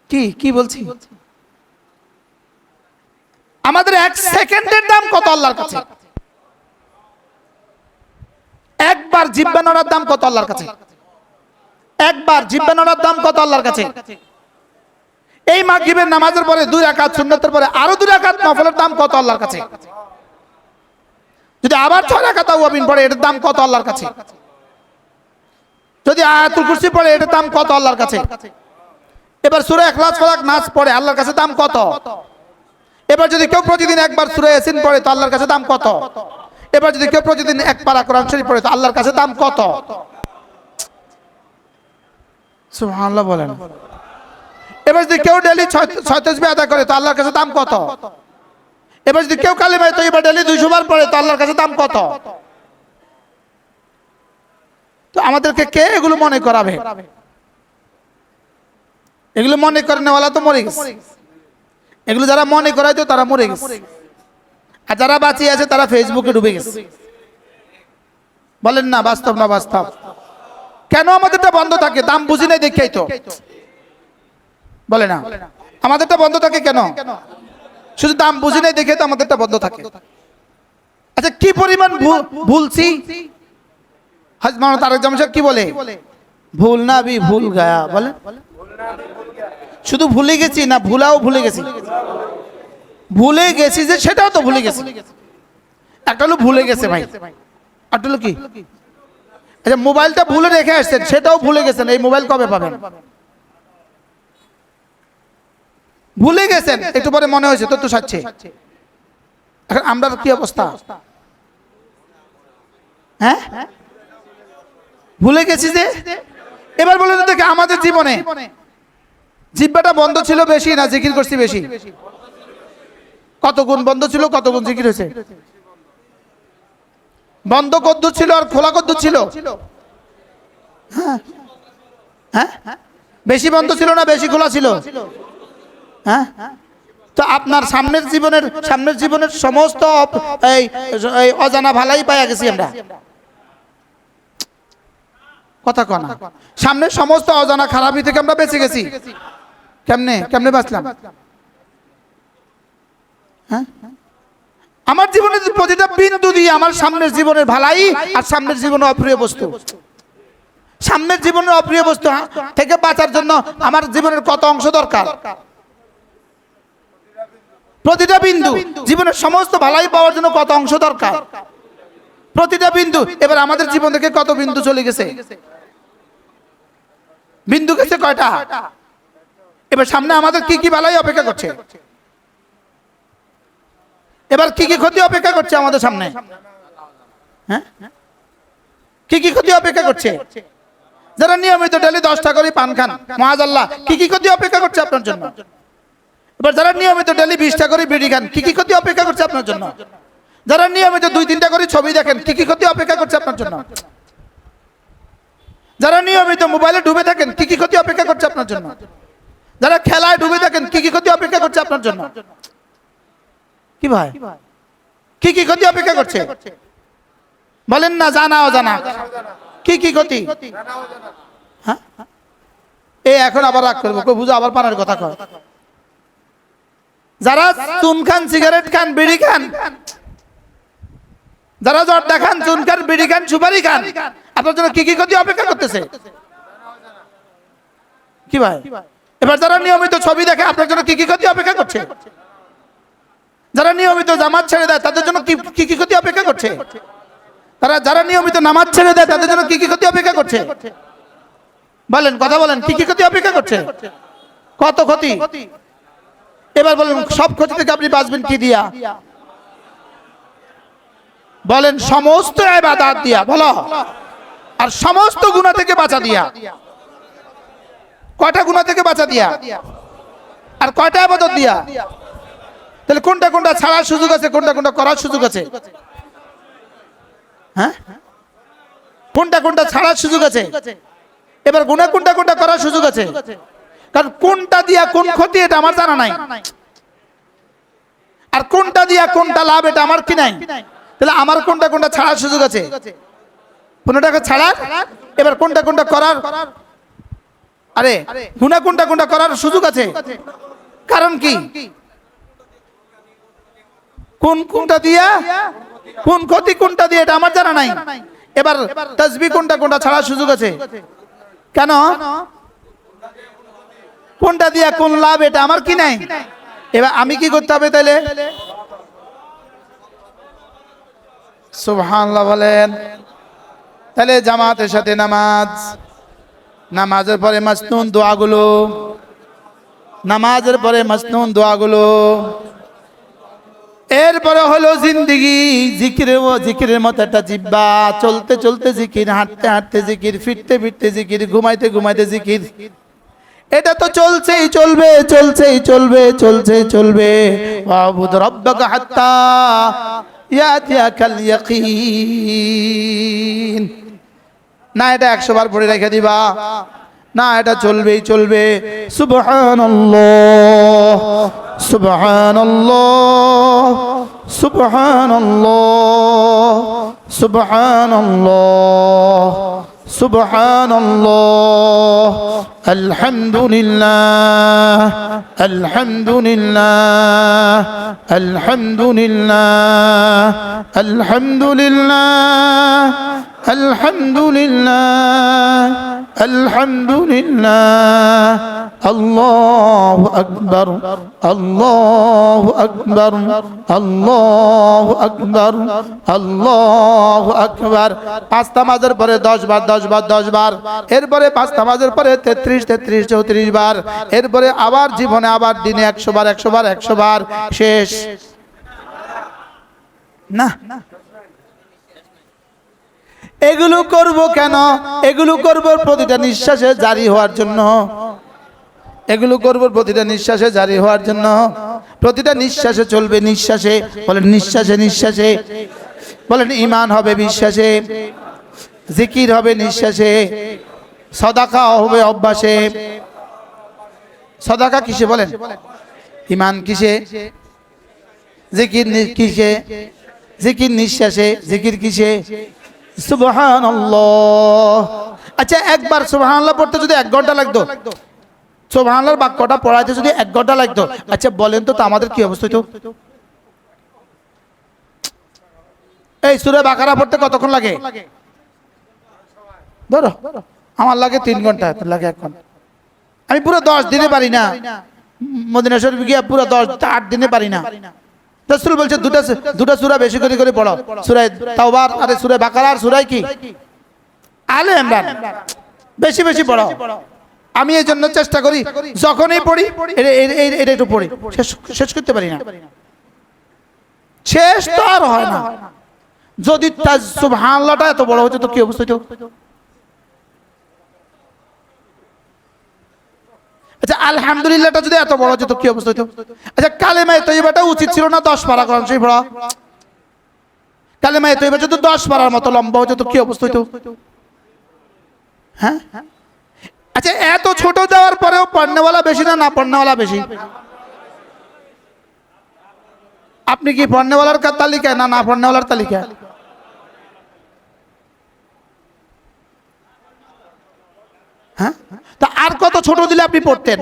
কি কি বলছি? আমাদের এক সেকেন্ডের দাম কত আল্লাহর কাছে? একবার জিহ্বা নড়ার দাম কত আল্লাহর কাছে? একবার জিহ্বা নড়ার দাম কত আল্লাহর কাছে? এই মাগরিবের নামাজের পরে 2 রাকাত সুন্নতের পরে আরো 2 রাকাত নফলের দাম কত আল্লাহর কাছে? যদি আবার 6 রাকাত তাওয়াবিন পড়ে, এটার দাম কত আল্লাহর কাছে? যদি আয়াতুল কুরসি পড়ে, এটার দাম কত আল্লাহর কাছে? এবার সূরা ইখলাস, ফালাক, নাস পড়ে, আল্লাহর কাছে দাম কত? এবার যদি কেউ প্রতিদিন একবার সূরা ইয়াসিন পড়ে, তো আল্লাহর কাছে দাম কত? এবার যদি কেউ প্রতিদিন এক পারা কোরআন শরীফ পড়ে, তো আল্লাহর কাছে দাম কত? সুবহানাল্লাহ বলেন। এবার যদি কেউ ডেইলি 6 তাসবিহ আদা করে, তো আল্লাহর কাছে দাম কত? এবার যদি কেউ কালিমা তাইয়্যিবা ডেইলি 200 বার পড়ে, তো আল্লাহর কাছে দাম কত? তো আমাদেরকে কে এগুলো মনে করাবে? এগুলো মনে করে নেওয়ালা তো মরে গেছে। এগুলো যারা মনে করায় তো তারা মরে গেছে, আর যারা বাঁচিয়ে আছে তারা ফেসবুকে ডুবে গেছে। বলেন না বাস্তব না বাস্তব? কেন আমাদেরটা বন্ধ থাকে? দাম বুঝি নাই দেখাই তো বলে না, আমাদেরটা বন্ধ থাকে কেন? শুধু দাম বুঝি নাই দেখে তো আমাদেরটা বন্ধ থাকে। আচ্ছা, কি পরিমাণ ভুলছি? হযরত মাওলানা তারেক জামান সাহেব কি বলে? ভুল না ভি ভুল গায়া, বলে শুধু ভুলে গেছি না, ভুলাও ভুলে গেছি। ভুলে গেছি যে সেটাও তো ভুলে গেছি। একটা হলো ভুলে গেছে ভাই, একটা হলো কি, আচ্ছা মোবাইলটা ভুলে রেখে আসছেন, সেটাও ভুলে গেছেন। এই মোবাইল কবে পাবেন? ভুলে গেছেন, একটু পরে মনে হয়েছে তো সাচ্ছে। এখন আমরা কি অবস্থা? হ্যাঁ, ভুলে গেছি যে। এবার বলে দেখে আমাদের জীবনে জিহ্বাটা বন্ধ ছিল বেশি না জিকির করছি বেশি? কত গুণ বন্ধ ছিল, কত গুণ জিকির হয়েছে? বন্ধ কদ্দুর ছিল আর খোলা কদ্দুর ছিল? হ্যাঁ, বেশি বন্ধ ছিল না বেশি খোলা ছিল? হ্যাঁ, তো আপনার সামনের জীবনের সমস্ত এই অজানা ভালাই পাইয়া গেছি আমরা। কথা কনা, সামনের সমস্ত অজানা খারাপি থেকে আমরা বেঁচে গেছি। কেমনে বাঁচলাম? হ্যাঁ, আমার জীবনের প্রতিটা বিন্দু দিয়ে আমার সামনের জীবনের ভালাই আর সামনের জীবনের অপ্রিয় বস্তু, সামনের জীবনের অপ্রিয় বস্তু থেকে বাঁচার জন্য আমার জীবনের কত অংশ দরকার? প্রতিটা বিন্দু, জীবনের সমস্ত ভালাই পাওয়ার জন্য কত অংশ দরকার? প্রতিটা বিন্দু। এবার আমাদের জীবন থেকে কত বিন্দু চলে গেছে? বিন্দু গেছে কয়টা? এবার সামনে আমাদের কি কি ভালাই অপেক্ষা করছে? এবার কি কি ক্ষতি অপেক্ষা করছে আমাদের সামনে? হ্যাঁ, কি কি ক্ষতি অপেক্ষা করছে? যারা নিয়মিত ডেলি 10টা করে পান খান, মাআযাল্লাহ, কি কি ক্ষতি অপেক্ষা করছে আপনার জন্য? এবার যারা নিয়মিত ডেলি 20টা করে বিড়ি খান, কি কি ক্ষতি অপেক্ষা করছে আপনার জন্য? যারা নিয়মিত 2-3টা করে ছবি দেখেন, কি কি ক্ষতি অপেক্ষা করছে আপনার জন্য? যারা নিয়মিত মোবাইলে ডুবে থাকেন, কি কি ক্ষতি অপেক্ষা করছে আপনার জন্য? যারা খেলায় ডুবে থাকেন, কি কি ক্ষতি অপেক্ষা করছে আপনার জন্য? কি ভাই, কি কি ক্ষতি অপেক্ষা করছে? বলেন না, জানা অজানা কি কি ক্ষতি? হ্যাঁ, এই এখন আবার রাগ করবো, বুঝো আবার পানের কথা কয়। যারা চুন খান, সিগারেট খান, বিড়ি খান, যারা জর্দা খান, চুন খান, বিড়ি খান, সুপারি খান, আপনার জন্য কি কি ক্ষতি অপেক্ষা করতেছে? কি ভাই, এবার যারা নিয়মিত ছবি দেখে, আপনার জন্য কি কি ক্ষতি অপেক্ষা করছে? যারা নিয়মিত জামাত ছেড়ে দেয়, তাদের জন্য কি কি ক্ষতি অপেক্ষা করছে? যারা নিয়মিত নামাজ ছেড়ে দেয়, তাদের জন্য কি কি ক্ষতি অপেক্ষা করছে? বলেন, কথা বলেন, কি কি ক্ষতি অপেক্ষা করছে? কত ক্ষতি? এবার বলেন, সব ক্ষতি থেকে আপনি বাঁচবেন কি দিয়া? বলেন, সমস্ত ইবাদত দিয়া, বলো, আর সমস্ত গুনাহ থেকে বাঁচা দিয়া। কয়টা গুনাহ থেকে বাঁচা দিয়া আর কয়টা ইবাদত দিয়া? তাহলে কোনটা কোনটা ছাড়ার সুযোগ আছে, কোনটা কোনটা করার সুযোগ আছে? হ্যাঁ, কোনটা কোনটা ছাড়ার সুযোগ আছে? এবার গুনাহ কোনটা কোনটা করার সুযোগ আছে? কারণ কোনটা দিয়া কোন ক্ষতি এটা আমার জানা নাই, আর কোনটা দিয়া কোনটা লাভ এটা আমার কি নাই। তাহলে আমার কোনটা কোনটা ছাড়ার সুযোগ আছে? কোনটাকে ছাড়ার, এবার কোনটা কোনটা করার, আরে গুনাহ কোনটা কোনটা করার সুযোগ আছে। কারণ কি, কোন কোনটা দিয়া কোন ক্ষতি কোনটা দিয়ে এটা আমার জানা নাই। এবার তাসবিহ কোনটা কোনটা ছাড়ার সুযোগ আছে? কেন, কোনটা দিয়া কোন লাভ এটা আমার কি নাই। এবার আমি কি করতে হবে তাহলে? সুবহানাল্লাহ বলেন। তাহলে জামাতের সাথে নামাজ, নামাজের পরে মাসনুন দোয়াগুলো, নামাজের পরে মাসনুন দোয়াগুলো, এরপরে হলো জিন্দেগি, জিকিরের মতো একটা জিহ্বা, চলতে চলতে জিকির, হাঁটতে হাঁটতে জিকির, ফিরতে ফিরতে জিকির, ঘুমাইতে ঘুমাইতে জিকির। এটা তো চলছেই চলবে, চলছেই চলবে, চলছেই চলবে। ওয়াবুদ রাব্বাকা হাত্তা ইয়াতিয়াকাল ইয়াকিন। না এটা 100 বার পড়ে রেখে দিবা, না এটা চলবেই চলবে। সুবহানাল্লাহ, সুবহানাল্লাহ, সুবহানাল্লাহ, সুবহানাল্লাহ, সুবহানাল্লাহ, আলহামদুলিল্লাহ, আলহামদুলিল্লাহ, আলহামদুলিল্লাহ, আলহামদুলিল্লাহ, আলহামদুলিল্লাহ, আলহামদুলিল্লাহ, আল্লাহু আকবার, আল্লাহু আকবার, আল্লাহু আকবার, আল্লাহু আকবার। পাঁচ নামাজের পরে 10 বার 10 বার 10 বার, এরপরে পাঁচ নামাজের পরে 33 33 34 বার, এরপরে আবার জীবনে আবার দিনে 100 বার 100 বার 100 বার, শেষ না। এগুলো করব কেন? এগুলো করব প্রতিটা নিঃশ্বাসে জারি হওয়ার জন্য। এগুলো করব প্রতিটা নিঃশ্বাসে জারি হওয়ার জন্য। প্রতিটা নিঃশ্বাসে চলবে, নিঃশ্বাসে বলেন, নিঃশ্বাসে নিঃশ্বাসে বলেন, ঈমান হবে বিশ্বাসে, জিকির হবে নিঃশ্বাসে, সাদাকা হবে অভ্যাসে। সাদাকা কিসে বলেন? ঈমান কিসে? জিকির কিসে? জিকির নিঃশ্বাসে, জিকির কিসে? সুবহানাল্লাহ। আচ্ছা, একবার সুবহানাল্লাহ পড়তে যদি 1 ঘন্টা লাগতো, সুবহানাল্লাহর বাক্যটা পড়াইতে যদি 1 ঘন্টা লাগতো, আচ্ছা বলেন তো আমাদের কি অবস্থা হতো? এই সূরা বাকারা পড়তে কতক্ষণ লাগে? ধরো আমার লাগে 3 ঘন্টা, লাগে 1 ঘন্টা। আমি পুরো 10 দিনে পারি না, মদিনা শরীফ গিয়ে পুরো 8 দিনে পারি না। রাসূল বলছে দুটা সূরা বেশি করে করে পড়ো, সূরা তাওবা আর সূরা বাকারা আর সূরা কি আলে ইমরান, বেশি বেশি পড়ো। আমি এই জন্য চেষ্টা করি যখনই পড়ি এটা একটু পড়ি, শেষ করতে পারি না। শেষ তো আর হয় না। যদি সুবহানাল্লাহটা এত বড় হতো তো কি অবস্থা হতো? আচ্ছা, আলহামদুলিল্লাহটা যদি এত বড় হতো কি অবস্থা হতো? আচ্ছা, কালেমায়ে তয়্যিবাটা উচিত ছিল না 10 পারা কোরআন শরীফ পড়া? কালেমায়ে তয়্যিবা যদি 10 পারার মতো লম্বা হতো তো কি অবস্থা হতো? হ্যাঁ, আচ্ছা, এত ছোট দেওয়ার পরেও পড়নেওয়ালা বেশি না পড়নেওয়ালা বেশি? আপনি কি পড়নেওয়ালার তালিকায় না পড়নেওয়ালার তালিকায়? হ্যাঁ, তা আর কত ছোট দিলে আপনি পড়তেন?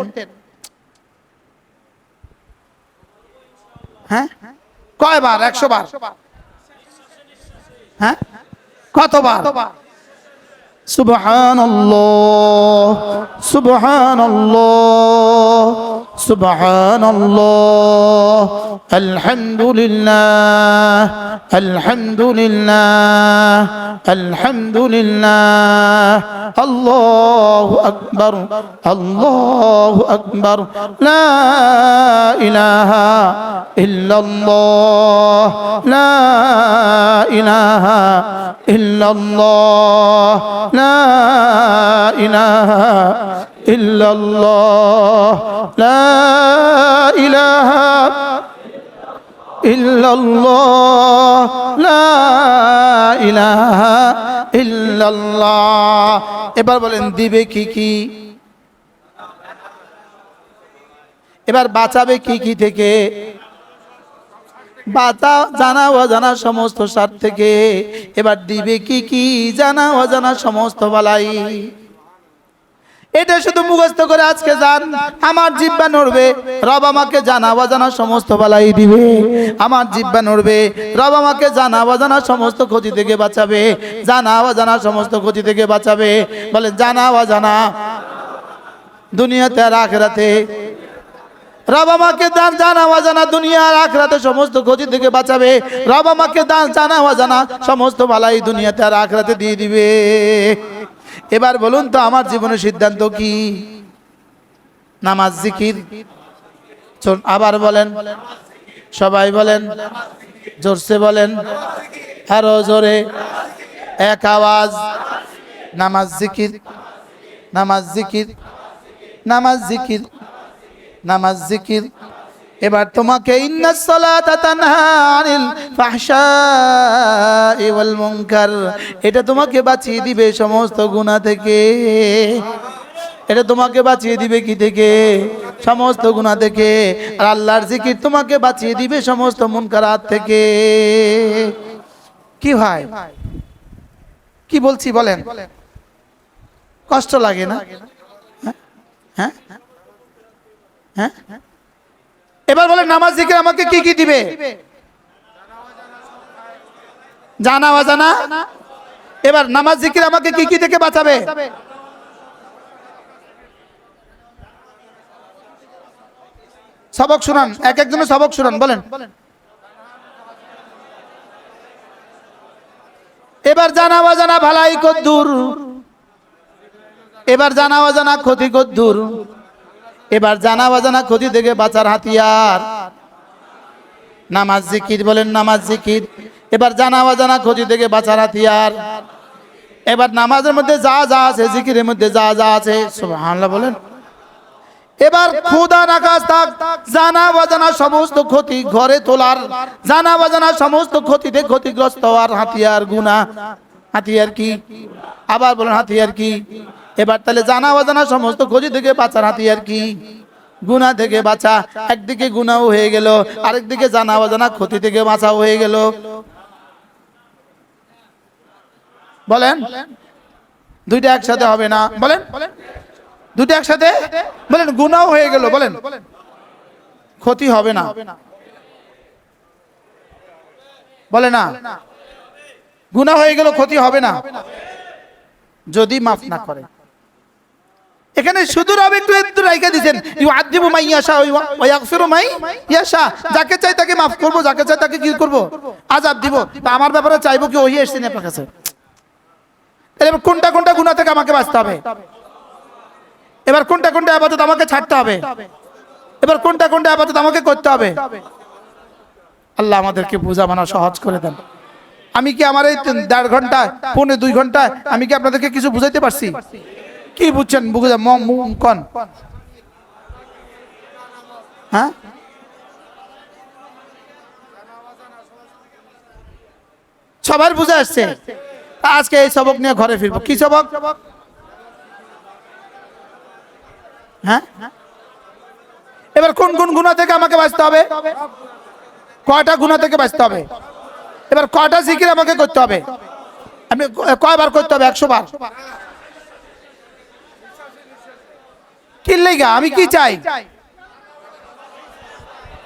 হ্যাঁ, কয়বার? 100 বার? হ্যাঁ, কতবার? সুবহানাল্লাহ, সুবহানাল্লাহ, সুবহানাল্লাহ, আলহামদুলিল্লাহ, আলহামদুলিল্লাহ, আলহামদুলিল্লাহ, আল্লাহু আকবার, আল্লাহু আকবার, লা ইলাহা ইল্লাল্লাহ, লা ইলাহা ইল্লাল্লাহ, লা ইলাহা ইল্লাল্লাহ, লা ইলাহা ইল্লাল্লাহ, লা ইলাহা ইল্লাল্লাহ। এবার বলেন দিবে কি কি? এবার বাঁচাবে কি কি থেকে? বাঁচা জানা অজানা সমস্ত সার থেকে। এবার দিবে কি কি? জানা অজানা সমস্ত বালাই। এটা শুধু মুখস্থ করে আজকে যান, আমার জিহ্বা নড়বে, রব আমাকে জানা অজানা সমস্ত বালাই দিবে। আমার জিহ্বা নড়বে, রব আমাকে জানা অজানা সমস্ত ক্ষতি থেকে বাঁচাবে, জানা অজানা সমস্ত ক্ষতি থেকে বাঁচাবে। বলে জানা অজানা দুনিয়াতে আর আখিরাতে। রব আমাকে জানা অজানা দুনিয়া আর আখিরাতে সমস্ত ক্ষতি থেকে বাঁচাবে। রব আমাকে জানা অজানা সমস্ত বালাই দুনিয়াতে আর আখিরাতে দিয়ে দিবে। এবার বলুন তো আমার জীবনের সিদ্ধান্ত কি? নামাজ, জিকির। আবার বলেন, সবাই বলেন, জোরসে বলেন, আরো জোরে, এক আওয়াজ। নামাজ, জিকির, নামাজ, জিকির, নামাজ, জিকির, নামাজ, জিকির। এবার তোমাকে ইন্নাস সালাতা তানহা আনিল ফাহশাই ওয়াল মুনকার, এটা তোমাকে বাঁচিয়ে দিবে সমস্ত গুনাহ থেকে। এটা তোমাকে বাঁচিয়ে দিবে কি থেকে? সমস্ত গুনাহ থেকে। আর আল্লাহর জিকির তোমাকে বাঁচিয়ে দিবে সমস্ত মুনকারাত থেকে। কি ভাই, কি বলছি বলেন? কষ্ট লাগে না? হ্যাঁ হ্যাঁ, এবার বলে নামাজ জিকির আমাকে কি কি দিবে? জানা অজানা। এবার নামাজ জিকির আমাকে কি কি থেকে বাঁচাবে? সবক শুনান, এক একজনের সবক শুনান, বলেন। এবার জানা অজানা ভালাই কদ্দুর, এবার জানা অজানা ক্ষতি কদ্দুর, এবার জানা অজানা ক্ষতি থেকে বাঁচার হাতিয়ার নামাজ জিকির, বলেন নামাজ জিকির। এবার জানা অজানা ক্ষতি থেকে বাঁচার হাতিয়ার। এবার নামাজের মধ্যে যা যা আছে, জিকিরের মধ্যে যা যা আছে, সুবহানাল্লাহ বলেন। এবার খোদা নাকাজ থাক জানা অজানা সমস্ত ক্ষতি ঘরে তোলার, জানা অজানা সমস্ত ক্ষতিতে ক্ষতিগ্রস্ত হওয়ার হাতিয়ার গুনাহ। হাতিয়ার কি? আবার বলেন হাতিয়ার কি? এবার তাহলে জানা অজানা সমস্ত ক্ষতি থেকে বাঁচার হাতিয়ার কি? গুনাহ থেকে বাঁচা। একদিকে গুনাহ হয়ে গেল, আরেকদিকে জানা অজানা ক্ষতি থেকে বাঁচা হয়ে গেল। বলেন দুইটা একসাথে হবে না, বলেন দুইটা একসাথে বলেন। গুনাহ হয়ে গেল, বলেন ক্ষতি হবে না, বলে না। গুনাহ হয়ে গেল, ক্ষতি হবে না যদি মাফ না করে। এখানে শুধু রব একটু একটু রাইখা দিবেন, ইউআযিবু মান ইয়াশা ওয়া ইয়াগফিরু মান ইয়াশা। যাকে চাই তাকে মাফ করব, যাকে চাই তাকে কি করব? আযাব দিব। তা আমার ব্যাপারে চাইবো কি ওই এসেছেন আপনার কাছে? এবার কোনটা কোনটা গুনাহ থেকে আমাকে বাঁচতে হবে? এবার কোনটা কোনটা ইবাদত আমাকে ছাড়তে হবে? এবার কোনটা কোনটা ইবাদত আমাকে করতে হবে? আল্লাহ আমাদেরকে বোঝা মানা সহজ করে দেন। আমি কি আমার এই 1.5 ঘন্টা, 1.5-2 ঘন্টা আমি কি আপনাদেরকে কিছু বুঝাইতে পারছি? কি বুঝছেন? বুঝা কোন? হ্যাঁ, সবার বুঝে আসছে। আজকে এই সবক নিয়ে ঘরে ফিরবো। কি সবক? হ্যাঁ, এবার কোন কোন গুনাহ থেকে আমাকে বাঁচতে হবে? কয়টা গুনাহ থেকে বাঁচতে হবে? এবার কয়টা জিকির আমাকে করতে হবে? আমি কয়বার করতে হবে? 100 বার। কি লাগা? আমি কি চাই?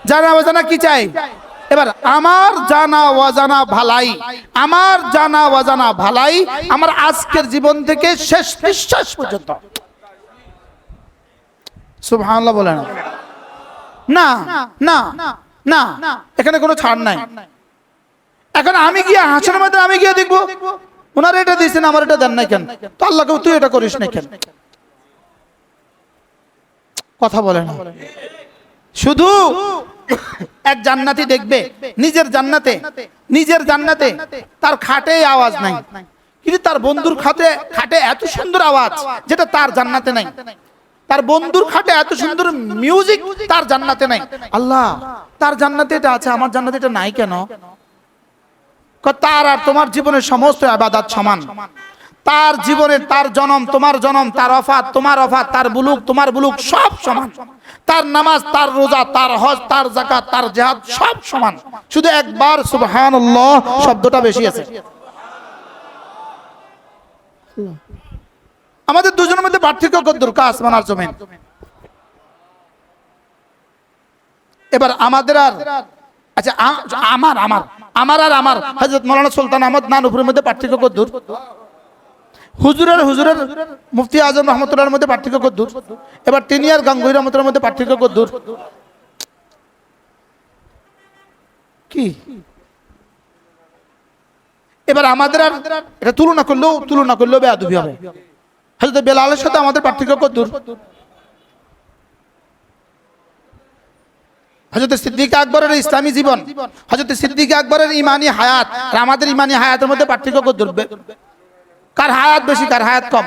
জানা অজানা কি চাই? এবার আমার জানা অজানা ভালাই, আমার জানা অজানা ভালাই আমার আজকের জীবন থেকে শেষ নিঃশ্বাস পর্যন্ত। সুবহানাল্লাহ বলেন না। না না, এখানে কোনো ছাড় নাই। এখন আমি গিয়ে হাসনের মধ্যে আমি গিয়ে দেখবো ওনারা এটা দিয়েছেন, আমার এটা দেন নাই কেন? তো আল্লাহকে তুই এটা করিস না কেন? কথা বলে না। শুধু এক জান্নাতি দেখবে নিজের জান্নাতে, নিজের জান্নাতে তার খাটে আওয়াজ নাই, কিন্তু তার বন্ধুর খাটে এত সুন্দর আওয়াজ যেটা তার জান্নাতে নাই। তার বন্ধুর খাটে এত সুন্দর মিউজিক তার জান্নাতে নাই। আল্লাহ তার জান্নাতে এটা আছে, আমার জান্নাতে এটা নাই কেন? তার আর তোমার জীবনের সমস্ত ইবাদত সমান। তার জীবনের, তার জনম তোমার জনম, তার ওফাত তোমার ওফাত, তার বুলুগ তোমার বুলুগ, সব সমান। তার নামাজ, তার রোজা, তার হজ, তার যাকাত, তার জিহাদ সব সমান। শুধু একবার সুবহানাল্লাহ শব্দটা বেশি আছে। আমাদের দুজনের মধ্যে পার্থক্য কতদূর? আসমান আর জমিন। এবার আমাদের আর আচ্ছা আমার আমার আমার আর আমার হযরত মাওলানা সুলতান আহমদ নানুপুরের মধ্যে পার্থক্য কতদূর? হুজুরের মুফতি আজম রহমতুল্লাহর মধ্যে পার্থক্য কতদূর? এবার তিনি আর গাঙ্গুহি রহমতুল্লাহর মধ্যে পার্থক্য কতদূর? কি এবার আমাদের আর এটা তুলনা করলেও বেয়াদবি হবে। হযরত বেলালের সাথে আমাদের পার্থক্য কতদূর? হযরত সিদ্দিক আকবরের ইসলামী জীবন, হযরত সিদ্দিক আকবরের ইমানি হায়াত আর আমাদের ইমানি হায়াতের মধ্যে পার্থক্য কতদূর? কার হায়াত বেশি, কার হায়াত কম?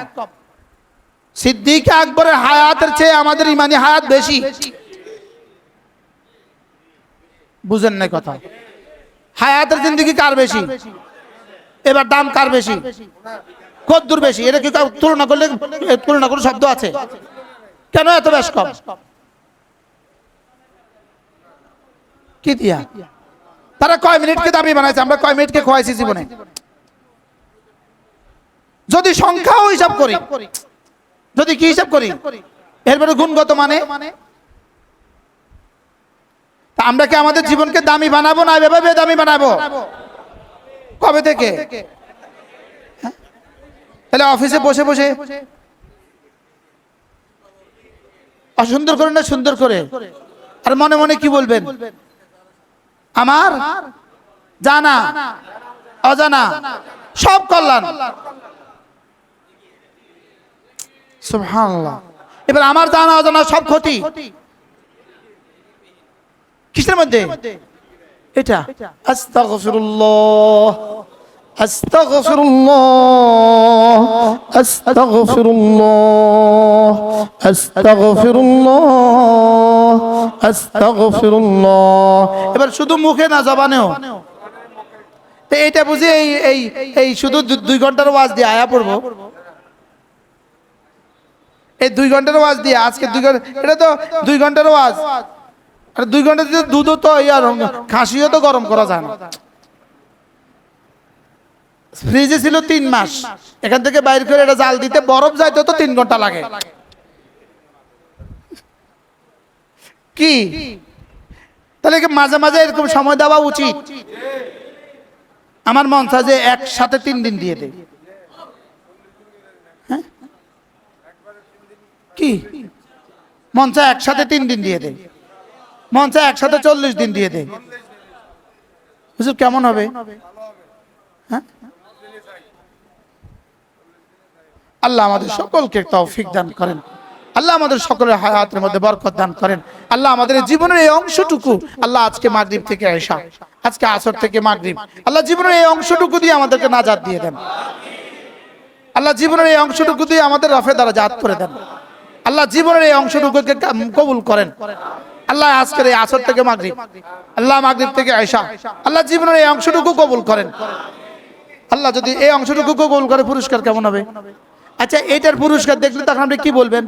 সিদ্দিক আকবরের হায়াতের চেয়ে আমাদের ইমানি হায়াত বেশি। বুঝেন না কথা? হায়াতের জিন্দেগি কার বেশি? এবার দাম কার বেশি? কতদূর বেশি? এটা কি তুলনা করে শব্দ আছে? কেন এত বেশ কম? কি দিয়া? তারা কয় মিনিটকে দাবি বানাইছে, আমরা কয় মিনিটকে খোয়াইছি জীবনে? যদি সংখ্যাও হিসাব করি যদি কি হিসাব করি এরপরে গুণগত মানে, তা আমরা কি আমাদের জীবনকে দামি বানাবো না এভাবে দামি বানাবো? কবে থেকে? তাহলে অফিসে বসে বসে অসুন্দর করে না সুন্দর করে, আর মনে মনে কি বলবেন? আমার জানা অজানা সব কল্যাণ। সুবহানাল্লাহ। এবার আমার জানা অজানা সব ক্ষতি কিসের মধ্যে? এটা আস্তাগফিরুল্লাহ আস্তাগফিরুল্লাহ আস্তাগফিরুল্লাহ আস্তাগফিরুল্লাহ আস্তাগফিরুল্লাহ। এবার শুধু মুখে না জবানেও। তো এটা বুঝি এই এই এই শুধু 2 ঘন্টার ওয়াজ দিয়ে আয়া পড়বো? এই 2 ঘন্টার ওয়াজ দিয়ে আজকে 2 ঘন্টা, এটা তো 2 ঘন্টার ওয়াজ, আর 2 ঘন্টা দিয়ে দুধও তো ইয়ার খাসিও তো গরম করা যায় না। ফ্রিজে ছিল 3 মাস, এখান থেকে বাইর করে এটা জাল দিতে বরফ যাইতে তো 3 ঘন্টা লাগে। কি তাহলে কি মাঝে মাঝে এরকম সময় দেওয়া উচিত? আমার মন চায় যে একসাথে 3 দিন দিয়ে দেয়। হ্যাঁ কি মন চায় একসাথে 3 দিন দিয়ে দেয়, মন চায় একসাথে 40 দিন দিয়ে দেয়। হুজুর কেমন হবে? হ্যাঁ আল্লাহ আমাদের সকলকে তৌফিক দান করেন। আল্লাহ আমাদের সকলের হায়াতের মধ্যে বরকত দান করেন। আল্লাহ আমাদের জীবনের এই অংশটুকু, আল্লাহ আজকে মাগরিব থেকে ঈশা, আজকে আসর থেকে মাগরিব, আল্লাহ জীবনের এই অংশটুকু দিয়ে আমাদেরকে নাজাত দিয়ে দেন। আল্লাহ জীবনের এই অংশটুকু দিয়ে আমাদের রফে দারাজাত করে দেন। আল্লাহ জীবনের এই অংশটুকুকে কবুল করেন। আল্লাহ আজকের এই আসর থেকে মাগরিব, আল্লাহ মাগরিব থেকে ঈশা, আল্লাহ জীবনের এই অংশটুকু কবুল করেন। আল্লাহ যদি এই অংশটুকু কবুল করে পুরস্কার কেমন হবে? আচ্ছা এটার পুরস্কার দেখলে তখন আপনি কি বলবেন?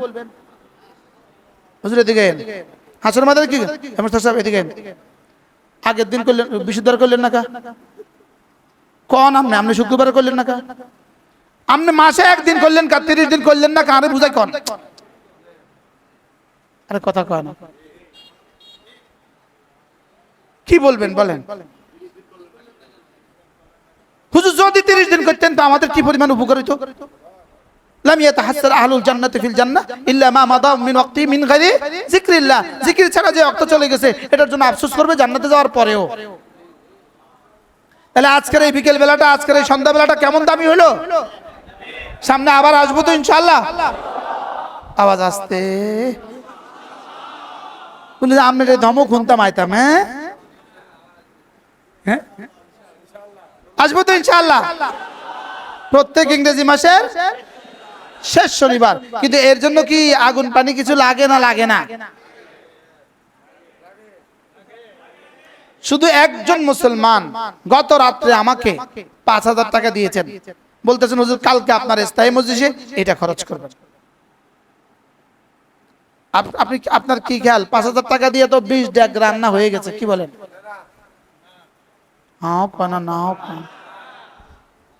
হুজুর এদিকে হাসর মাদার কি সাহেব এদিকে আগের দিন করলেন, বিশুদ্ধবার করলেন না কা? কোন আপনি শুক্রবার করলেন না কা? আপনি মাসে 1 দিন করলেন কা? 30 দিন করলেন না কারে বুঝাই কোন? আরে কথা কয় না, কি বলবেন বলেন? হুজুর যদি 30 দিন করতেন তো আমাদের কি পরিমাণ উপকার হইতো? লাম ইয়াতাহাসসার আহলুল জান্নাতি ফিল জান্নাহ ইল্লা মা মাদা মিন ওয়াক্তি মিন গায়রি যিকরিল্লাহ। জিকির ছাড়া যে ওয়াক্ত চলে গেছে এটার জন্য আফসোস করবে জান্নাতে যাওয়ার পরেও। তাহলে আজকের এই বিকেল বেলাটা, আজকের এই সন্ধ্যা বেলাটা কেমন দামি হলো? সামনে আবার আসবো তো ইনশাআল্লাহ। আওয়াজ আসতে বলে আপনার এই ধমক শুনতাম আইতাম। হ্যাঁ হ্যাঁ আসবো তো ইনশাআল্লাহ প্রত্যেক ইংরেজি মাসের শেষ শনিবার। কিন্তু এর জন্য কি আগুন পানি কিছু লাগে না? লাগে না। শুধু একজন মুসলমান গত রাত্রে আমাকে 5000 টাকা দিয়েছেন, বলতেছেন হুজুর কালকে আপনার স্থায়ী মজলিসে এটা খরচ করবেন। আপনি আপনার কি খেয়াল 5000 টাকা দিয়ে তো 20 ডেক রান্না হয়ে গেছে? কি বলেন? হ্যাঁ পানা না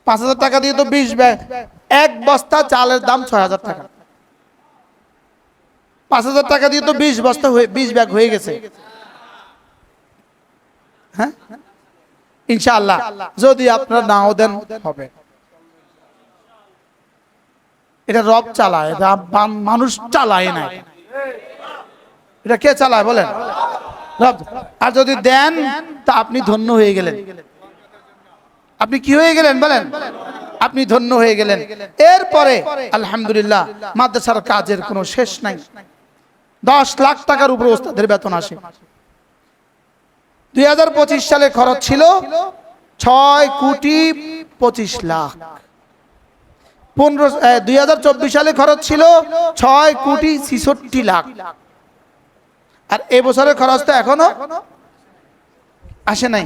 5000 টাকা দিয়ে তো 20 ব্যাগ, 1 বস্তা চালের দাম 6000 টাকা। 5000 টাকা দিয়ে তো 20 বস্তা 20 ব্যাগ হয়ে গেছে। হ্যাঁ ইনশাআল্লাহ যদি আপনারা নাও দেন হবে। এটা রব চালায়, মানুষ চালায় না। এটা কে চালায় বলেন? রব। আর যদি দেন তা আপনি ধন্য হয়ে গেলেন। আপনি কি হয়ে গেলেন বলেন? আপনি ধন্য হয়ে গেলেন। এরপরে আলহামদুলিল্লাহ মাদ্রাসার কাজের কোনো শেষ নাই। 10 লাখ টাকার উপরে ওস্তাদের বেতন আসে। 2025 সালে খরচ ছিল 6,25,00,000। 2024 সালে খরচ ছিল 6,66,00,000। আর এবছরের খরচ তো এখনো আসে নাই।